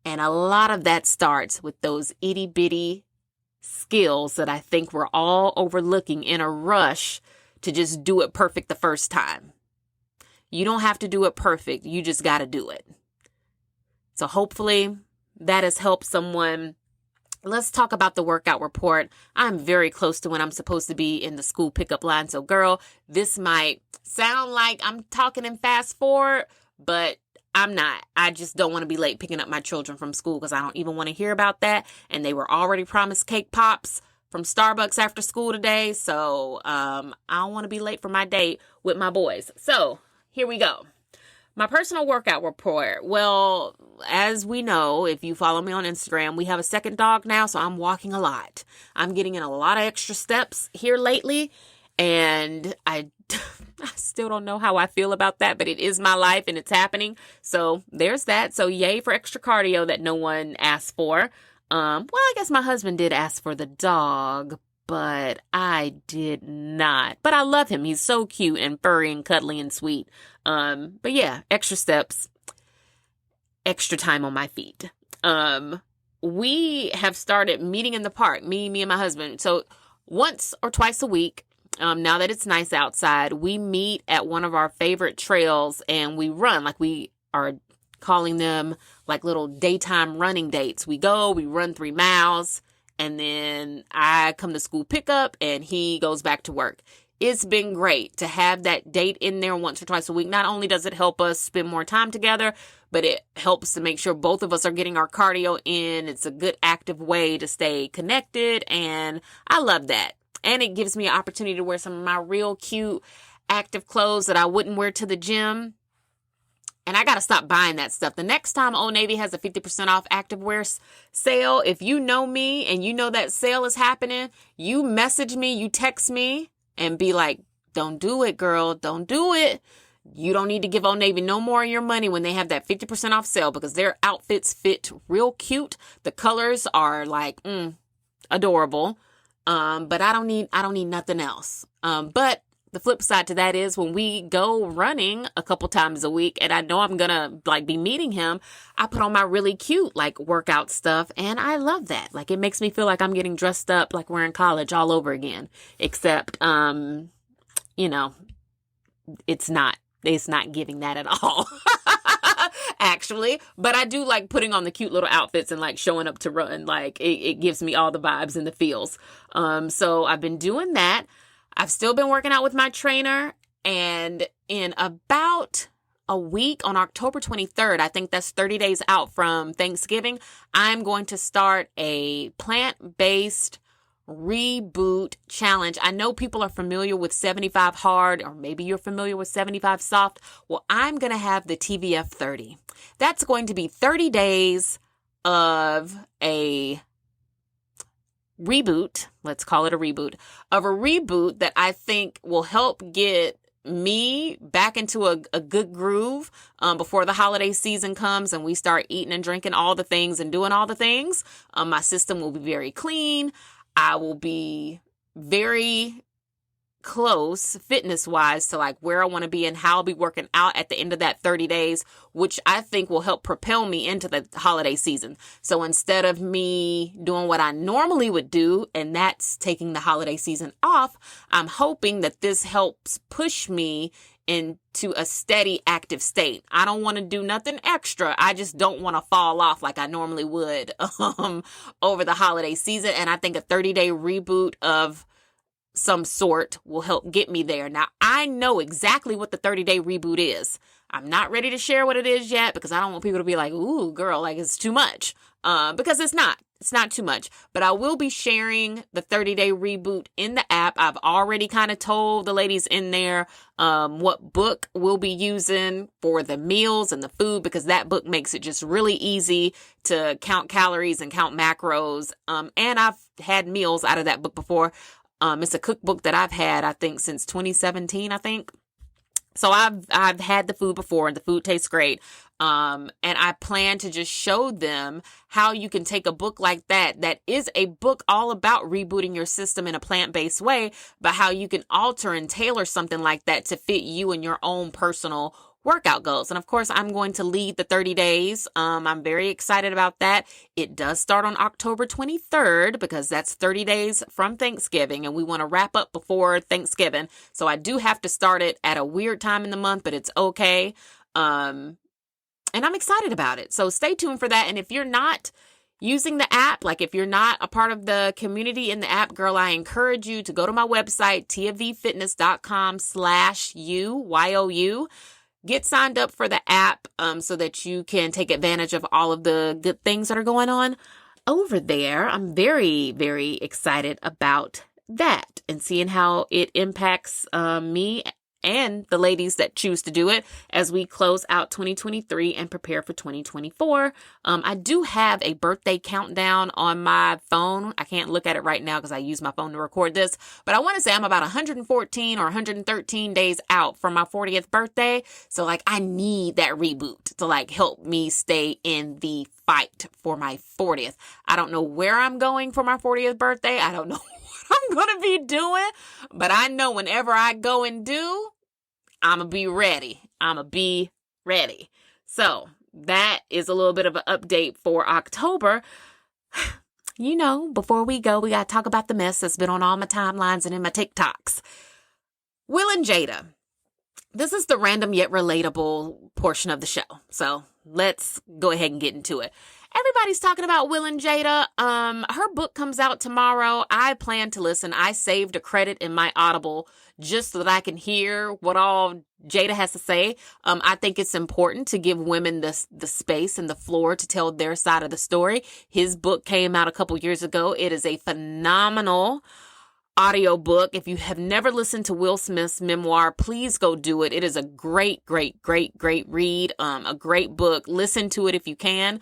S2: And a lot of that starts with those itty bitty skills that I think we're all overlooking in a rush to just do it perfect the first time. You don't have to do it perfect. You just got to do it. So hopefully that has helped someone let's talk about the workout report. I'm very close to when I'm supposed to be in the school pickup line. So girl, this might sound like I'm talking in fast forward, but I'm not. I just don't want to be late picking up my children from school because I don't even want to hear about that. And they were already promised cake pops from Starbucks after school today. So I don't want to be late for my date with my boys. So here we go. My personal workout report. Well, as we know, if you follow me on Instagram, we have a second dog now, so I'm walking a lot. I'm getting in a lot of extra steps here lately, and I still don't know how I feel about that, but it is my life and it's happening. So there's that. So yay for extra cardio that no one asked for. Well, I guess my husband did ask for the dog, but I did not. But I love him. He's so cute and furry and cuddly and sweet. But yeah, extra steps, extra time on my feet. We have started meeting in the park, me and my husband. So once or twice a week, now that it's nice outside, we meet at one of our favorite trails and we run. Like, we are calling them like little daytime running dates. We go, we run 3 miles, and then I come to school pickup and he goes back to work. It's been great to have that date in there once or twice a week. Not only does it help us spend more time together, but it helps to make sure both of us are getting our cardio in. It's a good active way to stay connected, and I love that. And it gives me an opportunity to wear some of my real cute active clothes that I wouldn't wear to the gym. And I got to stop buying that stuff. The next time Old Navy has a 50% off activewear sale, if you know me and you know that sale is happening, you message me, you text me and be like, don't do it, girl. Don't do it. You don't need to give Old Navy no more of your money when they have that 50% off sale, because their outfits fit real cute. The colors are like, adorable. But I don't need nothing else. But the flip side to that is when we go running a couple times a week and I know I'm going to like be meeting him, I put on my really cute like workout stuff. And I love that. Like, it makes me feel like I'm getting dressed up like we're in college all over again, except, it's not giving that at all. Actually, but I do like putting on the cute little outfits and like showing up to run. Like, it gives me all the vibes and the feels. So I've been doing that. I've still been working out with my trainer, and in about a week, on October 23rd, I think that's 30 days out from Thanksgiving, I'm going to start a plant-based reboot challenge. I know people are familiar with 75 hard, or maybe you're familiar with 75 soft. Well, I'm going to have the TVF 30. That's going to be 30 days of a reboot. Let's call it a reboot that I think will help get me back into a good groove before the holiday season comes and we start eating and drinking all the things and doing all the things. My system will be very clean. I will be very close fitness wise to like where I want to be and how I'll be working out at the end of that 30 days, which I think will help propel me into the holiday season. So instead of me doing what I normally would do, and that's taking the holiday season off, I'm hoping that this helps push me into a steady active state. I don't want to do nothing extra. I just don't want to fall off like I normally would over the holiday season. And I think a 30-day reboot of some sort will help get me there. Now, I know exactly what the 30-day reboot is. I'm not ready to share what it is yet because I don't want people to be like, ooh, girl, like it's too much. Because it's not. It's not too much. But I will be sharing the 30-day reboot in the app. I've already kind of told the ladies in there what book we'll be using for the meals and the food, because that book makes it just really easy to count calories and count macros. And I've had meals out of that book before. It's a cookbook that I've had, I think, since 2017, I think. So I've had the food before and the food tastes great. And I plan to just show them how you can take a book like that is a book all about rebooting your system in a plant-based way, but how you can alter and tailor something like that to fit you and your own personal workout goals. And of course, I'm going to lead the 30 days. I'm very excited about that. It does start on October 23rd because that's 30 days from Thanksgiving and we want to wrap up before Thanksgiving. So I do have to start it at a weird time in the month, but it's okay. And I'm excited about it. So stay tuned for that. And if you're not using the app. Like if you're not a part of the community in the app, girl, I encourage you to go to my website, tiavfitness.com/you. Get signed up for the app so that you can take advantage of all of the good things that are going on over there. I'm very, very excited about that and seeing how it impacts me and the ladies that choose to do it as we close out 2023 and prepare for 2024. I do have a birthday countdown on my phone. I can't look at it right now because I use my phone to record this, but I want to say I'm about 114 or 113 days out from my 40th birthday. So like I need that reboot to like help me stay in the fight for my 40th. I don't know where I'm going for my 40th birthday. I don't know what I'm going to be doing, but I know whenever I go and do, I'm going to be ready. So that is a little bit of an update for October. You know, before we go, we got to talk about the mess that's been on all my timelines and in my TikToks. Will and Jada. This is the random yet relatable portion of the show. So let's go ahead and get into it. Everybody's talking about Will and Jada. Her book comes out tomorrow. I plan to listen. I saved a credit in my Audible just so that I can hear what all Jada has to say. I think it's important to give women the space and the floor to tell their side of the story. His book came out a couple years ago. It is a phenomenal audiobook. If you have never listened to Will Smith's memoir, please go do it. It is a great read, a great book. Listen to it if you can.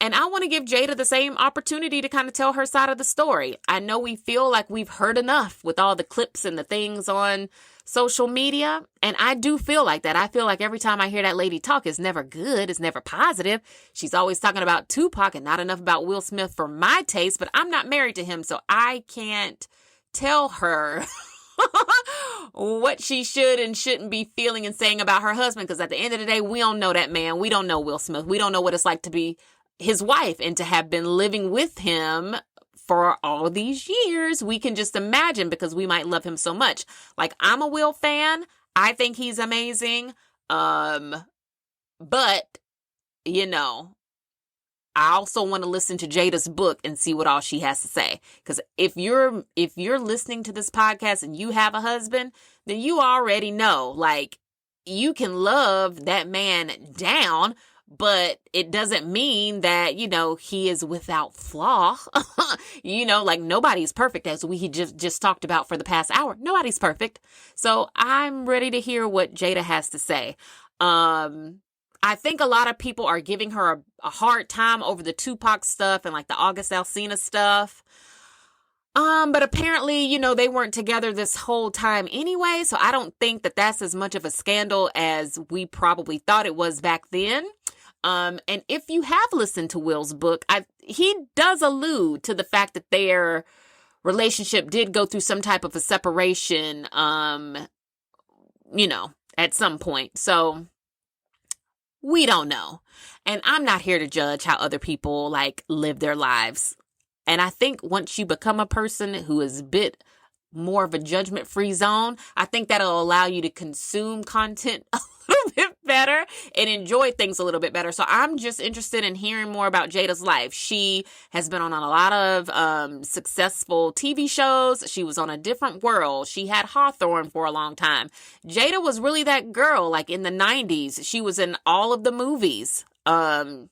S2: And I want to give Jada the same opportunity to kind of tell her side of the story. I know we feel like we've heard enough with all the clips and the things on social media. And I do feel like that. I feel like every time I hear that lady talk, it's never good. It's never positive. She's always talking about Tupac and not enough about Will Smith for my taste. But I'm not married to him, so I can't tell her what she should and shouldn't be feeling and saying about her husband. Because at the end of the day, we don't know that man. We don't know Will Smith. We don't know what it's like to be his wife and to have been living with him for all these years. We can just imagine because we might love him so much. Like, I'm a Will fan. I think he's amazing. But, you know, I also want to listen to Jada's book and see what all she has to say. Because if you're listening to this podcast and you have a husband, then you already know, like, you can love that man down, but it doesn't mean that, you know, he is without flaw. You know, like nobody's perfect, as we just talked about for the past hour. Nobody's perfect. So I'm ready to hear what Jada has to say. I think a lot of people are giving her a hard time over the Tupac stuff and like the August Alsina stuff. But apparently, you know, they weren't together this whole time anyway. So I don't think that that's as much of a scandal as we probably thought it was back then. And if you have listened to Will's book, he does allude to the fact that their relationship did go through some type of a separation, you know, at some point. So we don't know. And I'm not here to judge how other people like live their lives. And I think once you become a person who is a bit more of a judgment-free zone, I think that'll allow you to consume content a little bit better and enjoy things a little bit better. So I'm just interested in hearing more about Jada's life. She has been on a lot of successful TV shows. She was on A Different World. She had Hawthorne for a long time. Jada was really that girl, like in the 90s. She was in all of the movies, you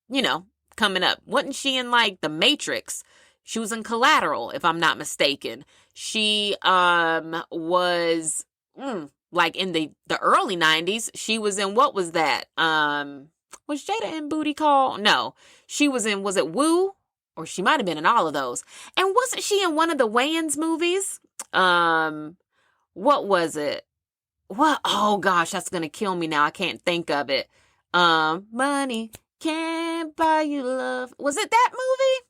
S2: know, coming up. Wasn't she in like The Matrix? She was in Collateral, if I'm not mistaken. She was like in the early 90s. She was in, what was that? Was Jada in Booty Call? No. She was in, was it Woo? Or she might have been in all of those. And wasn't she in one of the Wayans movies? What was it? What? Oh gosh, that's going to kill me now. I can't think of it. Money can't buy you love. Was it that movie?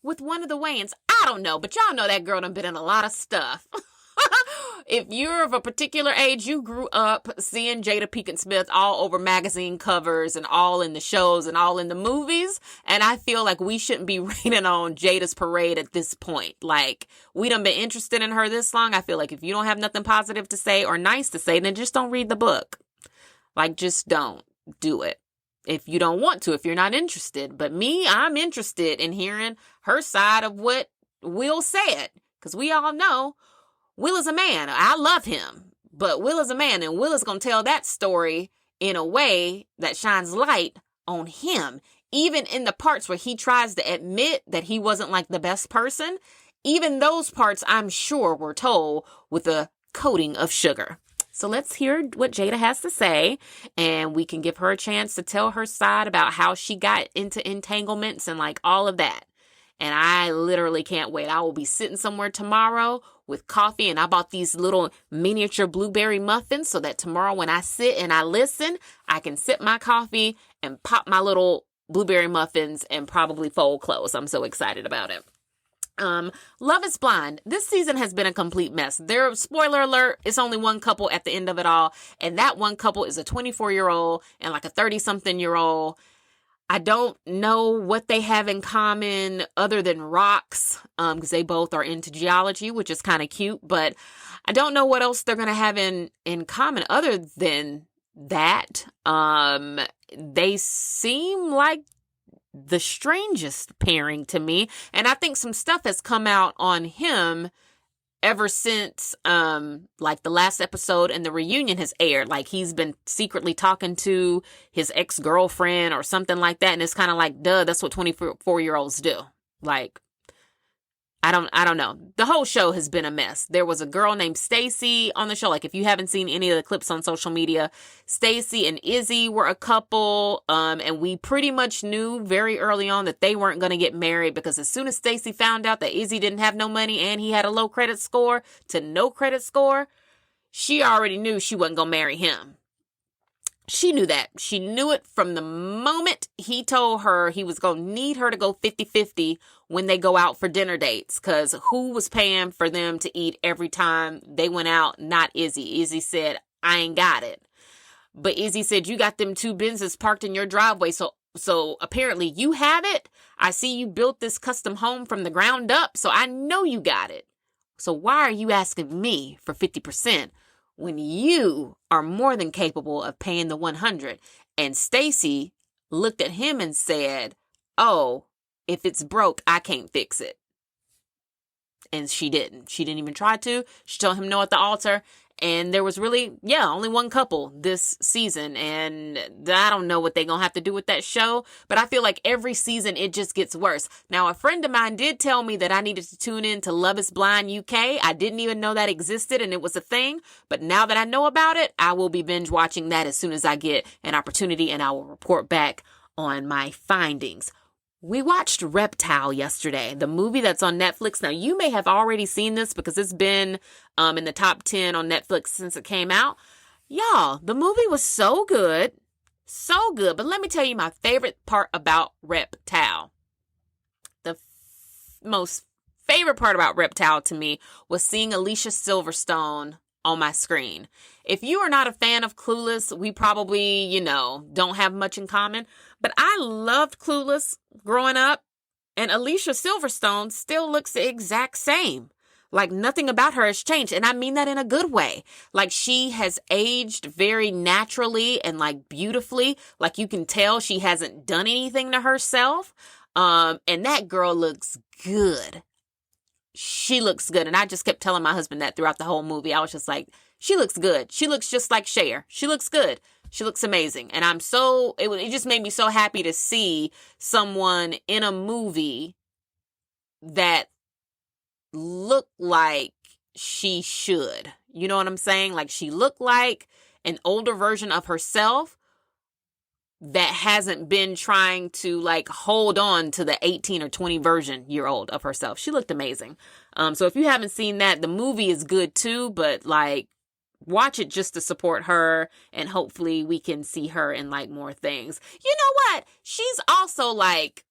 S2: With one of the Wayans. I don't know, but y'all know that girl done been in a lot of stuff. If you're of a particular age, you grew up seeing Jada Pinkett Smith all over magazine covers and all in the shows and all in the movies. And I feel like we shouldn't be raining on Jada's parade at this point. Like, we done been interested in her this long. I feel like if you don't have nothing positive to say or nice to say, then just don't read the book. Like, just don't do it. if you don't want to, if you're not interested. But me, I'm interested in hearing her side of what Will said, because we all know Will is a man. I love him, but Will is a man, and Will is going to tell that story in a way that shines light on him. Even in the parts where he tries to admit that he wasn't like the best person, even those parts I'm sure were told with a coating of sugar. So let's hear what Jada has to say, and we can give her a chance to tell her side about how she got into entanglements and like all of that. And I literally can't wait. I will be sitting somewhere tomorrow with coffee, and I bought these little miniature blueberry muffins so that tomorrow when I sit and I listen, I can sip my coffee and pop my little blueberry muffins and probably fold clothes. I'm so excited about it. Love is Blind. This season has been a complete mess. Spoiler alert, it's only one couple at the end of it all. And that one couple is a 24-year-old and like a 30-something-year-old. I don't know what they have in common other than rocks, because they both are into geology, which is kind of cute, but I don't know what else they're going to have in common other than that. They seem like the strangest pairing to me. And I think some stuff has come out on him ever since, like the last episode and the reunion has aired. Like he's been secretly talking to his ex-girlfriend or something like that. And it's kind of like, duh, that's what 24-year-olds do. Like, I don't know. The whole show has been a mess. There was a girl named Stacy on the show. Like if you haven't seen any of the clips on social media, Stacy and Izzy were a couple. And we pretty much knew very early on that they weren't going to get married, because as soon as Stacy found out that Izzy didn't have no money and he had a low credit score to no credit score, she already knew she wasn't going to marry him. She knew that. She knew it from the moment he told her he was going to need her to go 50-50 when they go out for dinner dates. Because who was paying for them to eat every time they went out? Not Izzy. Izzy said, I ain't got it. But Izzy said, you got them two Benzes parked in your driveway. So apparently you have it. I see you built this custom home from the ground up. So I know you got it. So why are you asking me for 50%? When you are more than capable of paying the 100. And Stacy looked at him and said, oh, if it's broke, I can't fix it. And she didn't. She didn't even try to. She told him no at the altar. And there was really, only one couple this season. And I don't know what they're going to have to do with that show. But I feel like every season it just gets worse. Now, a friend of mine did tell me that I needed to tune in to Love is Blind UK. I didn't even know that existed and it was a thing. But now that I know about it, I will be binge watching that as soon as I get an opportunity. And I will report back on my findings. We watched Reptile yesterday, the movie that's on Netflix. Now, you may have already seen this because it's been in the top 10 on Netflix since it came out. Y'all, the movie was so good. So good. But let me tell you my favorite part about Reptile. The most favorite part about Reptile to me was seeing Alicia Silverstone on my screen. If you are not a fan of Clueless, we probably, don't have much in common. But I loved Clueless growing up, and Alicia Silverstone still looks the exact same. Like nothing about her has changed. And I mean that in a good way. Like she has aged very naturally and like beautifully. Like you can tell she hasn't done anything to herself. And that girl looks good. She looks good. And I just kept telling my husband that throughout the whole movie. I was just like, she looks good. She looks just like Cher. She looks good. She looks amazing. And it just made me so happy to see someone in a movie that looked like she should. You know what I'm saying? Like she looked like an older version of herself that hasn't been trying to like hold on to the 18 or 20 year old of herself. She looked amazing. So if you haven't seen that, the movie is good too, but like watch it just to support her, and hopefully we can see her in like more things. You know what? She's also like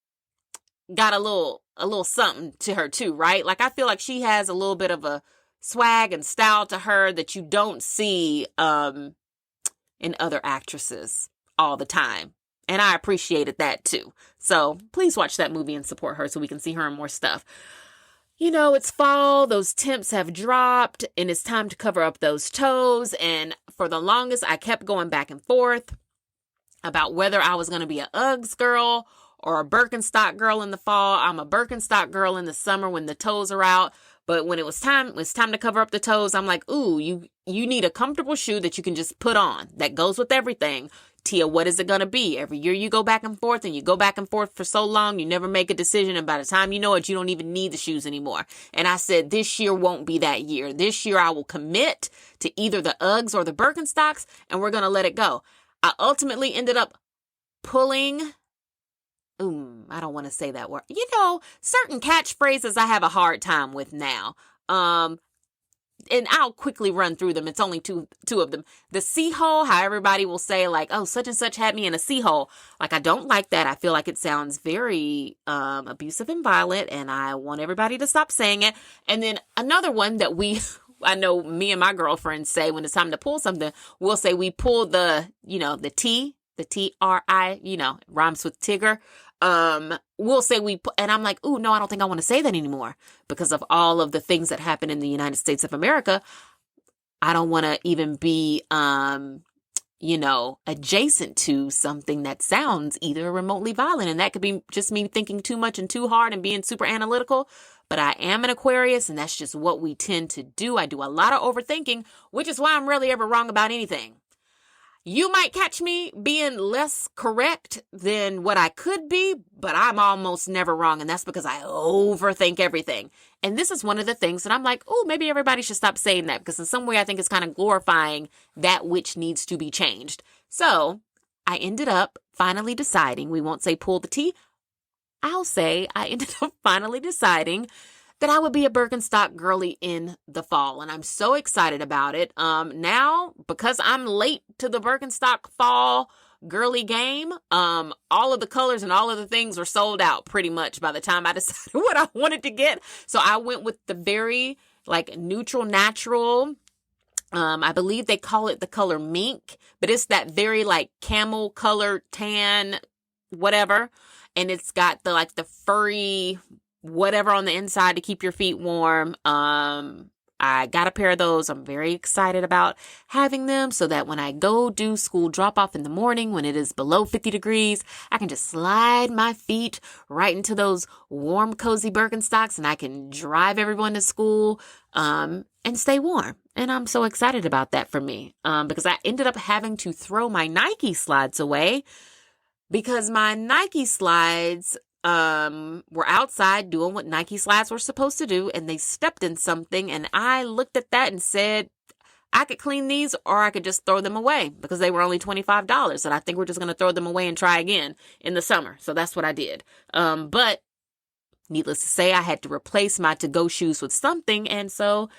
S2: got a little something to her too, right? Like I feel like she has a little bit of a swag and style to her that you don't see in other actresses all the time. And I appreciated that too. So please watch that movie and support her so we can see her in more stuff. It's fall, those temps have dropped, and it's time to cover up those toes. And for the longest, I kept going back and forth. about whether I was going to be a Uggs girl or a Birkenstock girl in the fall. I'm a Birkenstock girl in the summer when the toes are out. But when it was time to cover up the toes, I'm like, ooh, you need a comfortable shoe that you can just put on. That goes with everything. Tia, what is it going to be? Every year you go back and forth, and you go back and forth for so long, you never make a decision. And by the time you know it, you don't even need the shoes anymore. And I said, this year won't be that year. This year I will commit to either the Uggs or the Birkenstocks, and we're going to let it go. I ultimately ended up pulling, I don't want to say that word. Certain catchphrases I have a hard time with now. And I'll quickly run through them. It's only two of them. The C-hole, how everybody will say like, oh, such and such had me in a C-hole. Like, I don't like that. I feel like it sounds very abusive and violent, and I want everybody to stop saying it. And then another one that I know me and my girlfriends say when it's time to pull something, we'll say we pull the T-R-I, rhymes with Tigger. We'll say and I'm like, ooh, no, I don't think I want to say that anymore because of all of the things that happen in the United States of America. I don't want to even be, adjacent to something that sounds either remotely violent. And that could be just me thinking too much and too hard and being super analytical. But I am an Aquarius, and that's just what we tend to do. I do a lot of overthinking, which is why I'm rarely ever wrong about anything. You might catch me being less correct than what I could be, but I'm almost never wrong. And that's because I overthink everything. And this is one of the things that I'm like, oh, maybe everybody should stop saying that, because in some way I think it's kind of glorifying that which needs to be changed. So I ended up finally deciding, we won't say pull the T. I'll say I ended up finally deciding that I would be a Birkenstock girly in the fall. And I'm so excited about it. Now, because I'm late to the Birkenstock fall girly game, all of the colors and all of the things were sold out pretty much by the time I decided what I wanted to get. So I went with the very neutral, natural, I believe they call it the color mink, but it's that very camel color tan, whatever. And it's got the furry whatever on the inside to keep your feet warm. I got a pair of those. I'm very excited about having them so that when I go do school drop off in the morning, when it is below 50 degrees, I can just slide my feet right into those warm, cozy Birkenstocks, and I can drive everyone to school, and stay warm. And I'm so excited about that for me, because I ended up having to throw my Nike slides away because my Nike slides were outside doing what Nike slides were supposed to do, and they stepped in something, and I looked at that and said, I could clean these or I could just throw them away because they were only $25, and I think we're just going to throw them away and try again in the summer. So that's what I did. But needless to say, I had to replace my to-go shoes with something, and so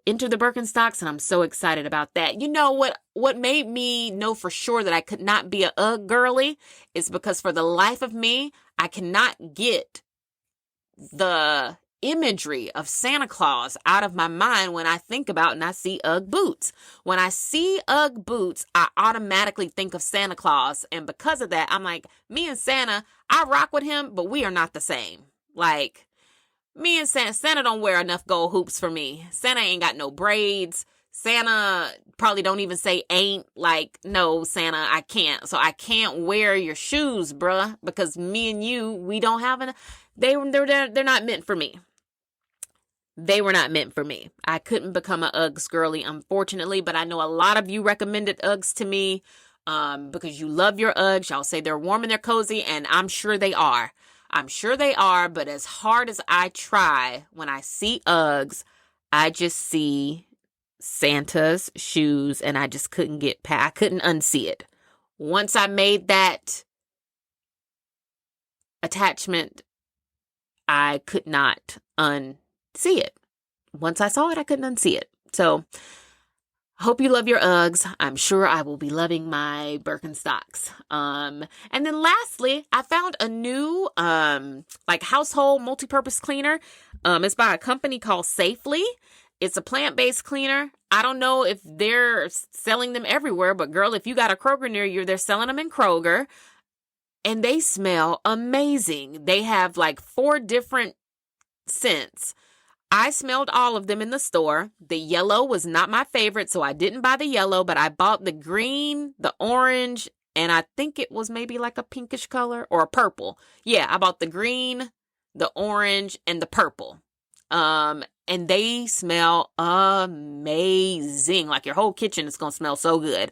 S2: enter the Birkenstocks, and I'm so excited about that. You know what made me know for sure that I could not be a Ugg girly is because for the life of me, I cannot get the imagery of Santa Claus out of my mind when I think about and I see Ugg boots. When I see Ugg boots, I automatically think of Santa Claus. And because of that, I'm like, me and Santa, I rock with him, but we are not the same. Me and Santa don't wear enough gold hoops for me. Santa ain't got no braids. Santa probably don't even say ain't. No, Santa, I can't. So I can't wear your shoes, bruh, because me and you, we don't have they're not meant for me. They were not meant for me. I couldn't become an Uggs girly, unfortunately, but I know a lot of you recommended Uggs to me, because you love your Uggs. Y'all say they're warm and they're cozy, and I'm sure they are. But as hard as I try, when I see Uggs, I just see Santa's shoes, and I just couldn't I couldn't unsee it. Once I made that attachment, I could not unsee it. Once I saw it, I couldn't unsee it. So I hope you love your Uggs. I'm sure I will be loving my Birkenstocks. And then lastly, I found a new household multi-purpose cleaner. It's by a company called Safely. It's a plant-based cleaner. I don't know if they're selling them everywhere, but girl, if you got a Kroger near you, they're selling them in Kroger. And they smell amazing. They have 4 different scents. I smelled all of them in the store. The yellow was not my favorite, so I didn't buy the yellow, but I bought the green, the orange, and I think it was maybe like a pinkish color or a purple. Yeah, I bought the green, the orange, and the purple. And they smell amazing. Like your whole kitchen is going to smell so good.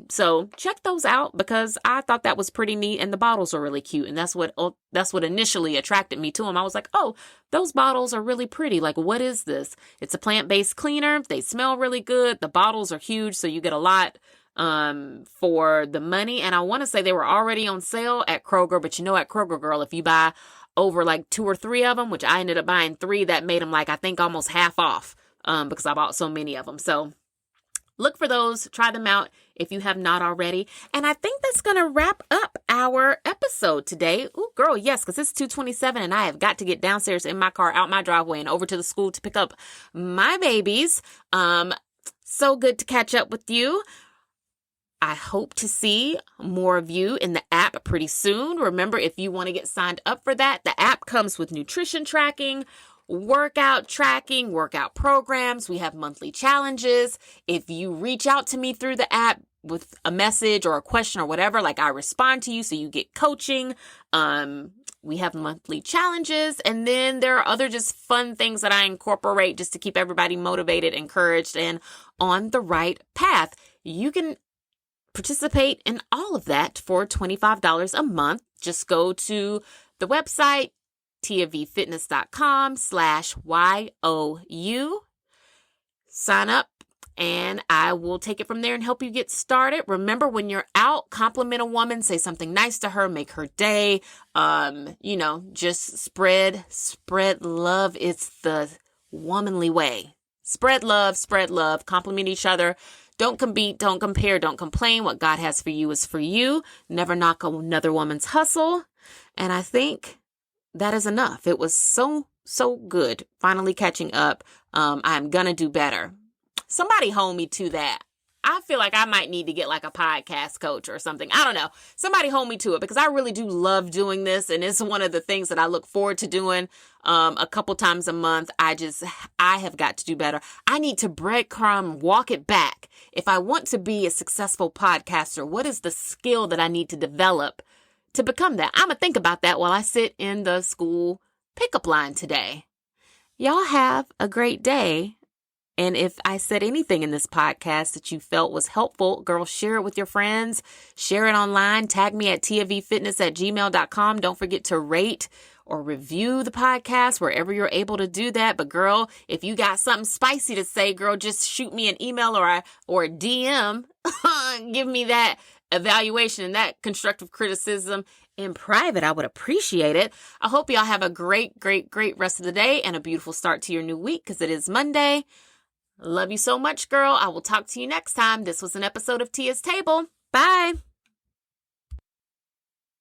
S2: So check those out because I thought that was pretty neat, and the bottles are really cute. And that's what initially attracted me to them. I was like, oh, those bottles are really pretty. Like, what is this? It's a plant-based cleaner. They smell really good. The bottles are huge, so you get a lot for the money. And I want to say they were already on sale at Kroger, but at Kroger, girl, if you buy over like 2 or 3 of them, which I ended up buying 3, that made them like, I think almost half off, because I bought so many of them. So look for those, try them out if you have not already. And I think that's going to wrap up our episode today. Ooh, girl, yes, because it's 2:27 and I have got to get downstairs in my car, out my driveway, and over to the school to pick up my babies. So good to catch up with you. I hope to see more of you in the app pretty soon. Remember, if you want to get signed up for that, the app comes with nutrition tracking, workout tracking, workout programs. We have monthly challenges. If you reach out to me through the app with a message or a question or whatever, like I respond to you, so you get coaching. We have monthly challenges, and then there are other just fun things that I incorporate just to keep everybody motivated, encouraged, and on the right path. You can participate in all of that for $25 a month. Just go to the website, tiavfitness.com/YOU. Sign up and I will take it from there and help you get started. Remember, when you're out, compliment a woman, say something nice to her, make her day. Just spread love. It's the womanly way. Spread love, compliment each other. Don't compete, don't compare, don't complain. What God has for you is for you. Never knock another woman's hustle. And I think that is enough. It was so good finally catching up. I'm going to do better. Somebody hold me to that. I feel like I might need to get like a podcast coach or something. I don't know. Somebody hold me to it because I really do love doing this. And it's one of the things that I look forward to doing a couple times a month. I have got to do better. I need to breadcrumb, walk it back. If I want to be a successful podcaster, what is the skill that I need to develop to become that? I'm going to think about that while I sit in the school pickup line today. Y'all have a great day. And if I said anything in this podcast that you felt was helpful, girl, share it with your friends, share it online, tag me at tiavfitness@gmail.com. Don't forget to rate or review the podcast wherever you're able to do that. But girl, if you got something spicy to say, girl, just shoot me an email or a DM. Give me that evaluation and that constructive criticism in private. I would appreciate it. I hope y'all have a great rest of the day and a beautiful start to your new week, because it is Monday. Love you so much, girl. I will talk to you next time. This was an episode of Tia's Table. Bye.